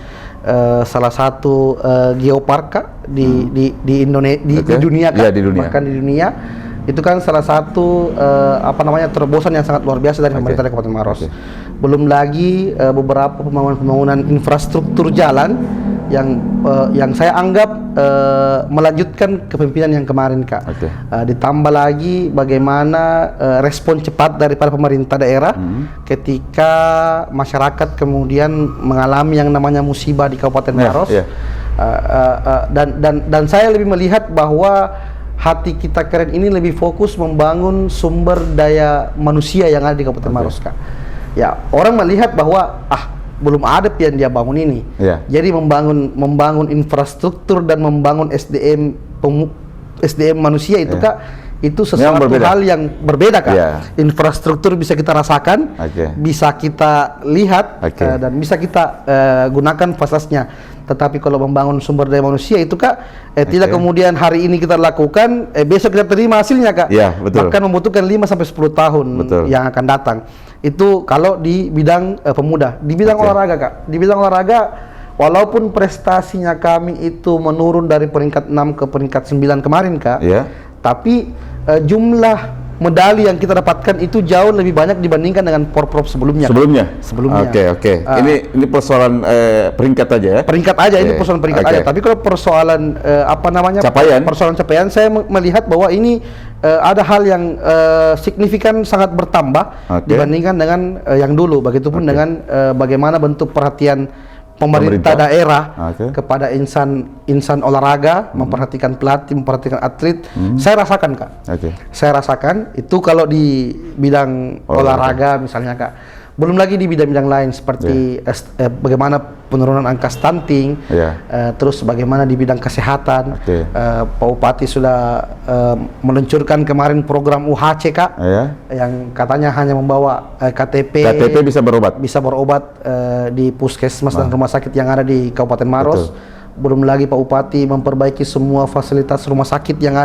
Speaker 1: salah satu geopark, Kak, di Indonesia, di dunia, Kak. Di dunia. Bahkan di dunia. Itu kan salah satu terobosan yang sangat luar biasa dari pemerintah Kabupaten Maros. Belum lagi beberapa pembangunan infrastruktur jalan yang saya anggap melanjutkan kepemimpinan yang kemarin, Kak. Ditambah lagi bagaimana respon cepat daripada pemerintah daerah ketika masyarakat kemudian mengalami yang namanya musibah di Kabupaten Maros. Dan saya lebih melihat bahwa Hati Kita Keren ini lebih fokus membangun sumber daya manusia yang ada di Kabupaten Maros, Kak. Ya, orang melihat bahwa belum ada yang dia bangun ini. Jadi membangun infrastruktur dan membangun SDM manusia itu, Kak, itu sesuatu hal yang berbeda, Kak. Infrastruktur bisa kita rasakan, bisa kita lihat, dan bisa kita gunakan fasilitasnya. Tetapi kalau membangun sumber daya manusia itu, Kak, tidak kemudian hari ini kita lakukan, besok kita terima hasilnya, Kak. Bahkan membutuhkan 5-10 tahun yang akan datang. Itu kalau di bidang pemuda. Di bidang olahraga, Kak. Di bidang olahraga, walaupun prestasinya kami itu menurun dari peringkat 6 ke peringkat 9 kemarin, Kak, tapi jumlah medali yang kita dapatkan itu jauh lebih banyak dibandingkan dengan Porprov sebelumnya. Sebelumnya.
Speaker 2: Ini persoalan peringkat aja ya.
Speaker 1: Peringkat aja, ini persoalan peringkat aja. Tapi kalau persoalan persoalan capaian, saya melihat bahwa ini ada hal yang signifikan sangat bertambah dibandingkan dengan yang dulu. Begitupun dengan bagaimana bentuk perhatian pemerintah daerah kepada insan olahraga, memperhatikan pelatih, memperhatikan atlet. Saya rasakan, Kak. Saya rasakan itu kalau di bidang olahraga misalnya, Kak. Belum lagi di bidang-bidang lain seperti bagaimana penurunan angka stunting, terus bagaimana di bidang kesehatan. Pak Bupati sudah meluncurkan kemarin program UHC, Kak, yang katanya hanya membawa KTP bisa berobat di puskesmas dan rumah sakit yang ada di Kabupaten Maros. Belum lagi Pak Bupati memperbaiki semua fasilitas rumah sakit yang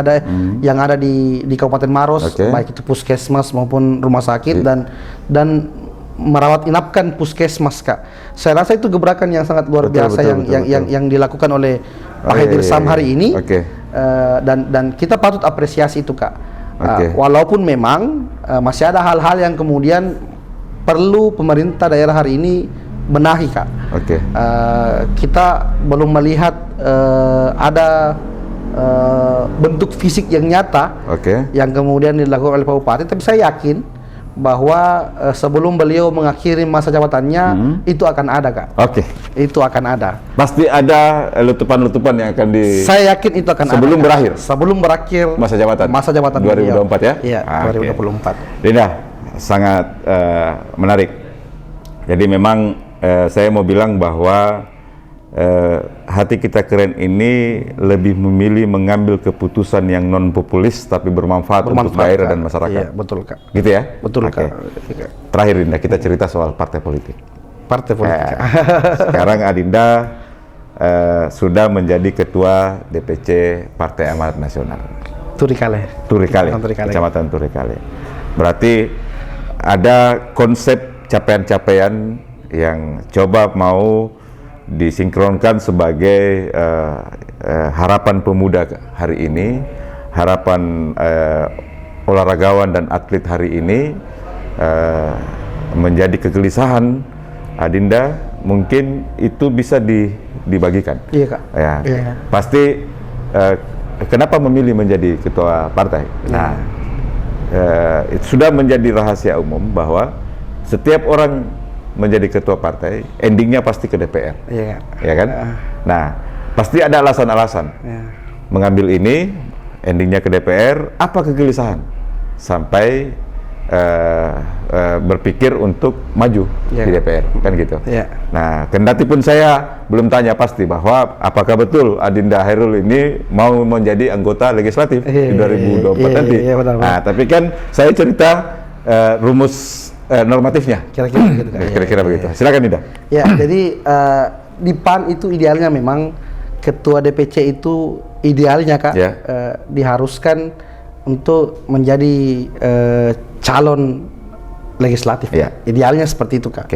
Speaker 1: ada di Kabupaten Maros, baik itu puskesmas maupun rumah sakit, dan merawat inapkan puskesmas, Kak. Saya rasa itu gebrakan yang sangat luar biasa yang dilakukan oleh Pak Haidir Sam hari ini. Dan kita patut apresiasi itu, Kak. Walaupun memang masih ada hal-hal yang kemudian perlu pemerintah daerah hari ini benahi, Kak. Kita belum melihat ada bentuk fisik yang nyata yang kemudian dilakukan oleh Pak Bupati, tapi saya yakin bahwa sebelum beliau mengakhiri masa jabatannya itu akan ada, Kak. Itu akan ada.
Speaker 2: Pasti ada letupan-letupan yang akan
Speaker 1: Saya yakin itu akan
Speaker 2: sebelum
Speaker 1: ada,
Speaker 2: berakhir.
Speaker 1: Sebelum berakhir
Speaker 2: masa jabatan 2024 ya.
Speaker 1: Iya, 2024.
Speaker 2: Dinda, sangat menarik. Jadi memang saya mau bilang bahwa Hati Kita Keren ini lebih memilih mengambil keputusan yang non populis tapi bermanfaat untuk daerah dan masyarakat.
Speaker 1: Iya, betul, Kak.
Speaker 2: Gitu ya?
Speaker 1: Betul, Kak.
Speaker 2: Terakhir, Dinda, kita cerita soal partai politik.
Speaker 1: Sekarang
Speaker 2: Adinda sudah menjadi ketua DPC Partai Amanat Nasional.
Speaker 1: Turikale,
Speaker 2: Kecamatan Turikale. Berarti ada konsep capaian-capaian yang coba mau disinkronkan sebagai harapan pemuda hari ini, harapan olahragawan dan atlet hari ini, menjadi kegelisahan Adinda. Mungkin itu bisa dibagikan.
Speaker 1: Iya, Kak.
Speaker 2: Pasti kenapa memilih menjadi ketua partai? Itu sudah menjadi rahasia umum bahwa setiap orang menjadi ketua partai, endingnya pasti ke DPR, ya kan? Nah, pasti ada alasan-alasan mengambil ini, endingnya ke DPR. Apa kegelisahan sampai berpikir untuk maju di DPR, kan gitu? Nah, kendati pun saya belum tanya pasti bahwa apakah betul Adinda Hairul ini mau menjadi anggota legislatif di 2024 nanti. Nah, tapi kan saya cerita rumus normatifnya, kira-kira begitu. Silakan, Dinda.
Speaker 1: Ya, jadi di PAN itu idealnya memang ketua DPC itu idealnya, Kak, diharuskan untuk menjadi calon legislatif. Idealnya seperti itu, Kak.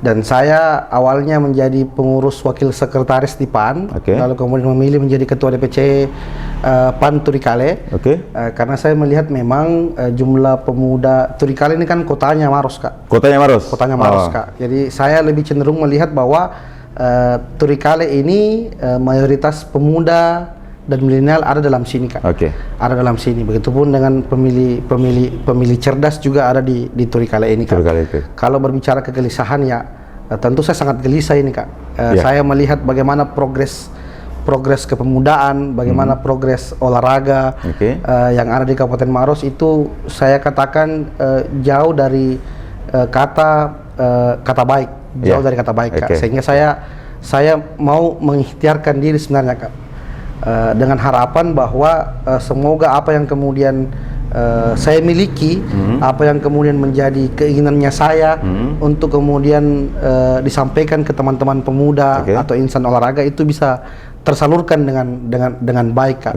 Speaker 1: Dan saya awalnya menjadi pengurus wakil sekretaris di PAN, lalu kemudian memilih menjadi ketua DPC PAN Turikale. Karena saya melihat memang jumlah pemuda Turikale ini kan kotanya Maros, Kak.
Speaker 2: Kotanya Maros?
Speaker 1: Kotanya Maros, Kak. Jadi saya lebih cenderung melihat bahwa Turikale ini mayoritas pemuda dan milenial ada dalam sini, Kak. Ada dalam sini. Begitupun dengan pemilih cerdas juga ada di Turikale ini, Kak. Kalau berbicara kegelisahan ya tentu saya sangat gelisah ini, Kak. Saya melihat bagaimana progres kepemudaan, bagaimana progres olahraga yang ada di Kabupaten Maros itu saya katakan jauh dari kata baik, jauh dari kata baik, Kak. Sehingga saya mau mengikhtiarkan diri sebenarnya, Kak, dengan harapan bahwa semoga apa yang kemudian saya miliki, apa yang kemudian menjadi keinginannya saya untuk kemudian disampaikan ke teman-teman pemuda atau insan olahraga itu bisa tersalurkan dengan baik, Kak.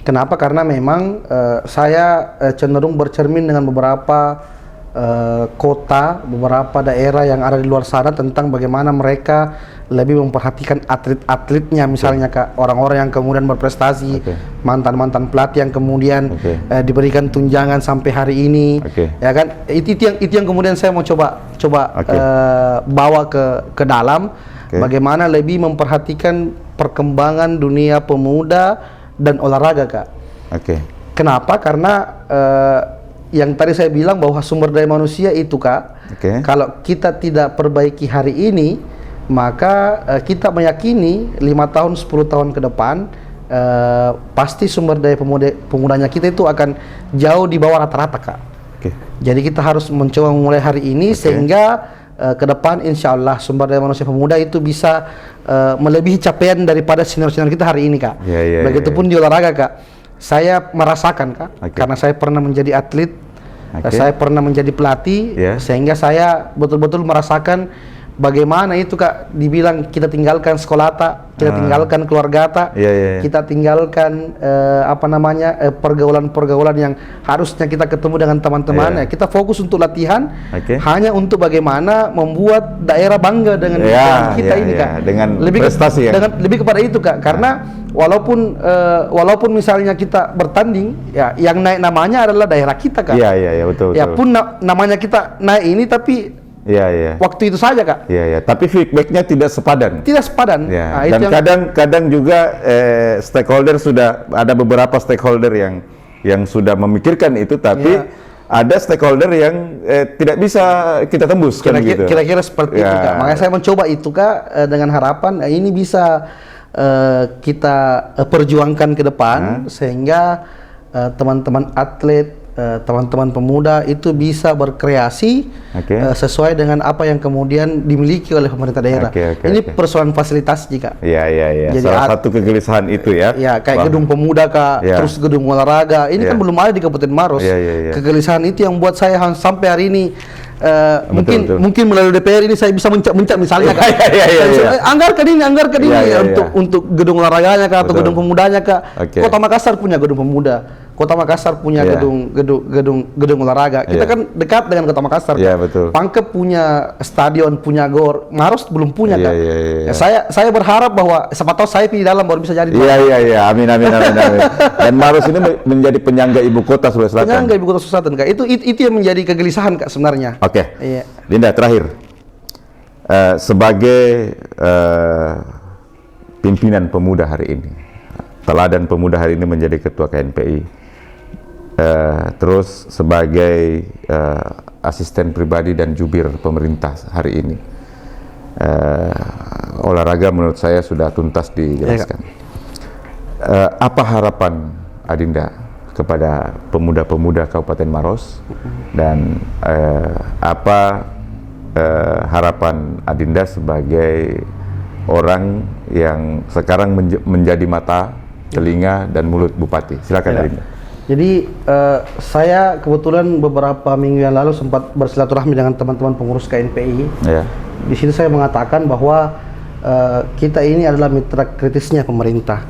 Speaker 1: Kenapa? Karena memang saya cenderung bercermin dengan beberapa kota, beberapa daerah yang ada di luar sana tentang bagaimana mereka lebih memperhatikan atlet-atletnya, misalnya, Kak, orang-orang yang kemudian berprestasi, mantan-mantan pelatih yang kemudian diberikan tunjangan sampai hari ini, ya kan? Itu yang kemudian saya mau coba bawa ke dalam, bagaimana lebih memperhatikan perkembangan dunia pemuda dan olahraga, Kak. Kenapa? Karena yang tadi saya bilang bahwa sumber daya manusia itu, Kak, kalau kita tidak perbaiki hari ini, maka kita meyakini 5 tahun, 10 tahun ke depan pasti sumber daya pemudanya kita itu akan jauh di bawah rata-rata, Kak. Jadi kita harus mencoba memulai hari ini sehingga ke depan insya Allah sumber daya manusia pemuda itu bisa melebihi capaian daripada senior-senior kita hari ini, Kak. Begitupun di olahraga, Kak. Saya merasakan, Kak, karena saya pernah menjadi atlet, saya pernah menjadi pelatih, sehingga saya betul-betul merasakan bagaimana itu, Kak, dibilang kita tinggalkan sekolah, kita tinggalkan keluarga, kita tinggalkan pergaulan-pergaulan yang harusnya kita ketemu dengan teman-teman, kita fokus untuk latihan, hanya untuk bagaimana membuat daerah bangga dengan kita ini, Kak.
Speaker 2: Dengan
Speaker 1: lebih
Speaker 2: prestasi,
Speaker 1: lebih kepada itu, Kak, karena walaupun misalnya kita bertanding, ya yang naik namanya adalah daerah kita, Kak.
Speaker 2: Betul.
Speaker 1: Ya pun namanya kita naik ini, tapi waktu itu saja, Kak.
Speaker 2: Tapi feedbacknya tidak sepadan.
Speaker 1: Nah,
Speaker 2: dan kadang juga stakeholder sudah ada beberapa stakeholder yang sudah memikirkan itu, tapi ada stakeholder yang tidak bisa kita tembus.
Speaker 1: Kira-kira seperti itu, Kak. Makanya saya mencoba itu, Kak, dengan harapan ini bisa kita perjuangkan ke depan sehingga teman-teman atlet, teman-teman pemuda itu bisa berkreasi sesuai dengan apa yang kemudian dimiliki oleh pemerintah daerah. Ini persoalan fasilitas, Kak.
Speaker 2: Jadi salah satu kegelisahan itu
Speaker 1: kayak gedung pemuda, Kak, terus gedung olahraga. Ini kan belum ada di Kabupaten Maros. Kegelisahan itu yang buat saya sampai hari ini mungkin melalui DPR ini saya bisa mencap misalnya, Kak. Anggarkan ini untuk gedung olahraganya, Kak, atau gedung pemudanya, Kak. Kota Makassar punya gedung pemuda. Kota Makassar punya gedung olahraga. Kita kan dekat dengan Kota Makassar. Pangkep punya stadion, punya gor. Maros belum punya, Kak. Saya berharap bahwa siapa tahu saya di dalam baru bisa jadi.
Speaker 2: Amin. Dan Maros ini menjadi penyangga ibu kota Sulawesi Selatan.
Speaker 1: Penyangga ibu kota Sulawesi Selatan, Kak. Itu yang menjadi kegelisahan, Kak, sebenarnya.
Speaker 2: Linda, terakhir, sebagai pimpinan pemuda hari ini, teladan pemuda hari ini menjadi ketua KNPI. Terus sebagai asisten pribadi dan jubir pemerintah hari ini, olahraga menurut saya sudah tuntas dijelaskan. Apa harapan Adinda kepada pemuda-pemuda Kabupaten Maros, dan apa harapan Adinda sebagai orang yang sekarang menjadi mata, telinga, dan mulut Bupati? Silakan, Adinda.
Speaker 1: Jadi saya kebetulan beberapa minggu yang lalu sempat bersilaturahmi dengan teman-teman pengurus KNPI. Di situ saya mengatakan bahwa kita ini adalah mitra kritisnya pemerintah.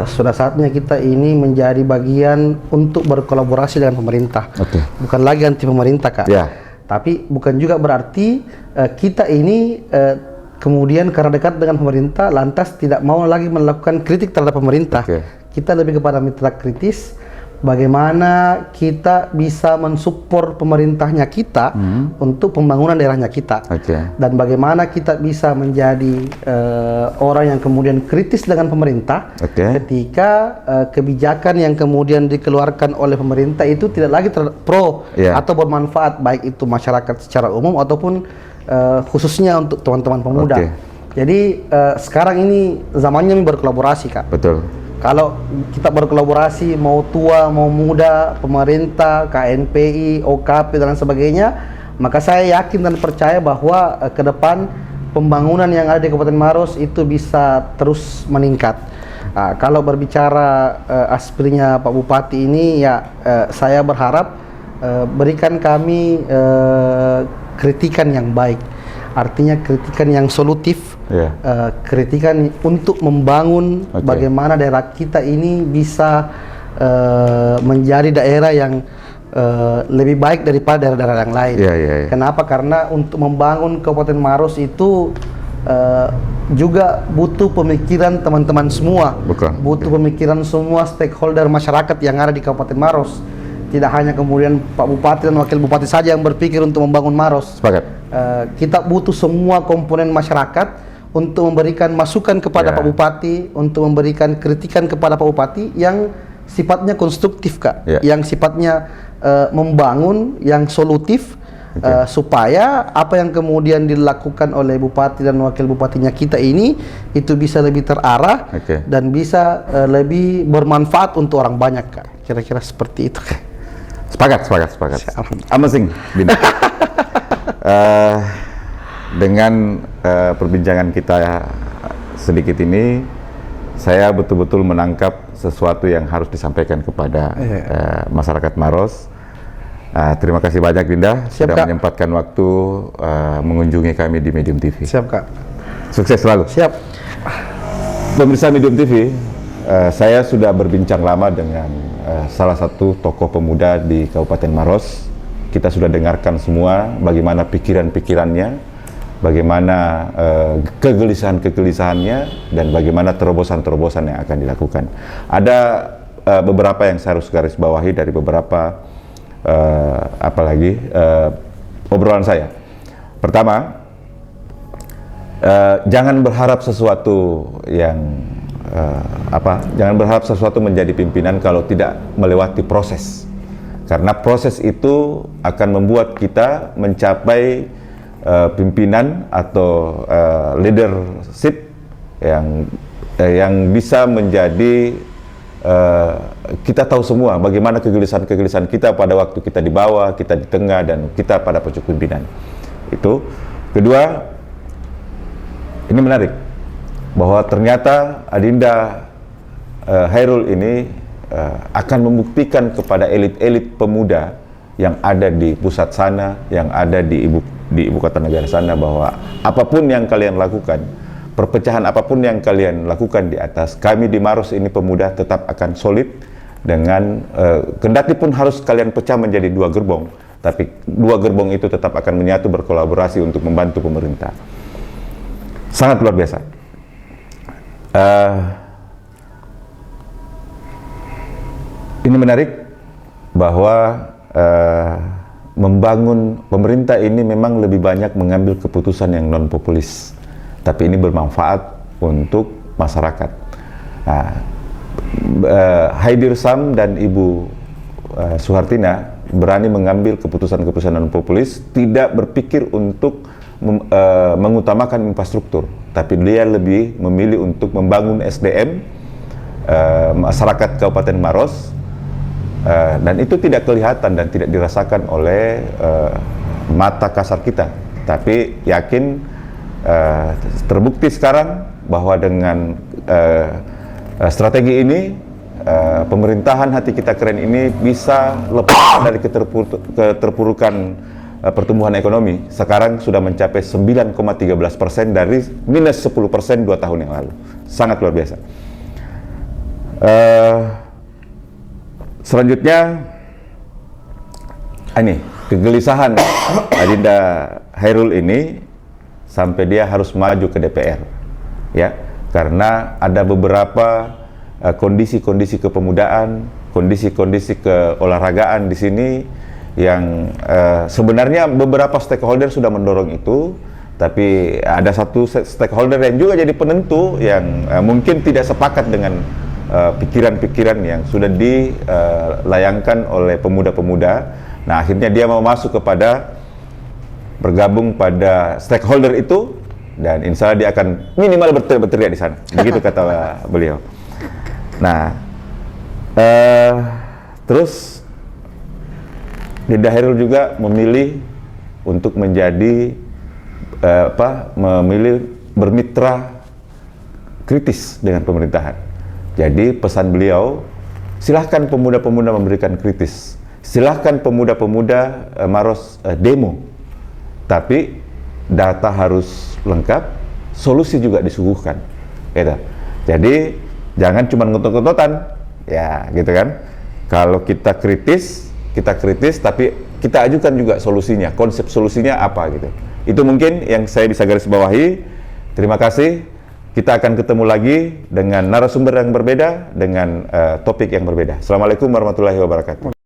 Speaker 1: Sudah saatnya kita ini menjadi bagian untuk berkolaborasi dengan pemerintah. Bukan lagi anti pemerintah, Kak. Tapi bukan juga berarti kita ini kemudian karena dekat dengan pemerintah lantas tidak mau lagi melakukan kritik terhadap pemerintah. kita lebih kepada mitra kritis. Bagaimana kita bisa mensupport pemerintahnya kita untuk pembangunan daerahnya kita, dan bagaimana kita bisa menjadi orang yang kemudian kritis dengan pemerintah ketika kebijakan yang kemudian dikeluarkan oleh pemerintah itu tidak lagi pro atau bermanfaat baik itu masyarakat secara umum ataupun khususnya untuk teman-teman pemuda. Jadi sekarang ini zamannya berkolaborasi, Kak.
Speaker 2: Betul.
Speaker 1: Kalau kita berkolaborasi, mau tua, mau muda, pemerintah, KNPI, OKP, dan sebagainya, maka saya yakin dan percaya bahwa ke depan pembangunan yang ada di Kabupaten Maros itu bisa terus meningkat. Kalau berbicara aspirasinya Pak Bupati ini, ya saya berharap berikan kami kritikan yang baik. Artinya kritikan yang solutif, kritikan untuk membangun bagaimana daerah kita ini bisa menjadi daerah yang lebih baik daripada daerah-daerah yang lain. Kenapa? Karena untuk membangun Kabupaten Maros itu juga butuh pemikiran teman-teman semua, butuh pemikiran semua stakeholder masyarakat yang ada di Kabupaten Maros. Tidak hanya kemudian Pak Bupati dan Wakil Bupati saja yang berpikir untuk membangun Maros. Kita butuh semua komponen masyarakat untuk memberikan masukan kepada Pak Bupati, untuk memberikan kritikan kepada Pak Bupati yang sifatnya konstruktif, Kak, yang sifatnya membangun, yang solutif, supaya apa yang kemudian dilakukan oleh Bupati dan Wakil Bupatinya kita ini itu bisa lebih terarah dan bisa lebih bermanfaat untuk orang banyak, Kak. Kira-kira seperti itu, Kak.
Speaker 2: Sepakat. Amazing, Dinda. Dengan perbincangan kita sedikit ini, saya betul-betul menangkap sesuatu yang harus disampaikan kepada masyarakat Maros. Terima kasih banyak, Dinda, sudah menyempatkan waktu mengunjungi kami di Medium TV.
Speaker 1: Siap, Kak.
Speaker 2: Sukses selalu.
Speaker 1: Siap.
Speaker 2: Pemirsa Medium TV, saya sudah berbincang lama dengan salah satu tokoh pemuda di Kabupaten Maros. Kita sudah dengarkan semua bagaimana pikiran-pikirannya, bagaimana kegelisahan-kegelisahannya, dan bagaimana terobosan-terobosan yang akan dilakukan. Ada beberapa yang saya harus garis bawahi dari beberapa obrolan saya. Pertama, jangan berharap sesuatu yang jangan berharap sesuatu menjadi pimpinan kalau tidak melewati proses, karena proses itu akan membuat kita mencapai pimpinan atau leadership yang bisa menjadi kita tahu semua bagaimana kegelisahan-kegelisahan kita pada waktu kita di bawah, kita di tengah, dan kita pada pucuk pimpinan. Itu. Kedua, ini menarik bahwa ternyata Adinda Khairul ini akan membuktikan kepada elit-elit pemuda yang ada di pusat sana, yang ada di ibu kota negara sana, bahwa apapun yang kalian lakukan, perpecahan apapun yang kalian lakukan di atas, kami di Maros ini pemuda tetap akan solid dengan kendati pun harus kalian pecah menjadi dua gerbong, tapi dua gerbong itu tetap akan menyatu, berkolaborasi untuk membantu pemerintah. Sangat luar biasa. Ini menarik bahwa membangun pemerintah ini memang lebih banyak mengambil keputusan yang non populis, tapi ini bermanfaat untuk masyarakat. Haidir Sam dan Ibu Suhartina berani mengambil keputusan-keputusan non populis, tidak berpikir untuk mengutamakan infrastruktur, tapi dia lebih memilih untuk membangun SDM masyarakat Kabupaten Maros, dan itu tidak kelihatan dan tidak dirasakan oleh mata kasar kita, tapi yakin terbukti sekarang bahwa dengan strategi ini pemerintahan Hati Kita Keren ini bisa lepas dari keterpurukan pertumbuhan ekonomi. Sekarang sudah mencapai 9,13% dari minus 10% 2 tahun yang lalu. Sangat luar biasa. Selanjutnya, ini kegelisahan Adinda Khairul ini sampai dia harus maju ke DPR, ya, karena ada beberapa kondisi-kondisi kepemudaan, kondisi-kondisi keolahragaan di sini yang sebenarnya beberapa stakeholder sudah mendorong itu, tapi ada satu stakeholder yang juga jadi penentu yang mungkin tidak sepakat dengan pikiran-pikiran yang sudah dilayangkan oleh pemuda-pemuda. Nah, akhirnya dia mau masuk kepada bergabung pada stakeholder itu, dan insya Allah dia akan minimal berteriak di sana. Begitu kata beliau. Nah, terus Dinda Hairil juga memilih untuk menjadi memilih bermitra kritis dengan pemerintahan. Jadi pesan beliau, silahkan pemuda-pemuda memberikan kritis, silahkan pemuda-pemuda Maros demo, tapi data harus lengkap, solusi juga disuguhkan, gitu. Jadi jangan cuma ngotot-ngototan, ya, gitu kan. Kalau kita kritis, tapi kita ajukan juga solusinya, konsep solusinya apa, gitu. Itu mungkin yang saya bisa garis bawahi. Terima kasih. Kita akan ketemu lagi dengan narasumber yang berbeda, dengan topik yang berbeda. Assalamualaikum warahmatullahi wabarakatuh.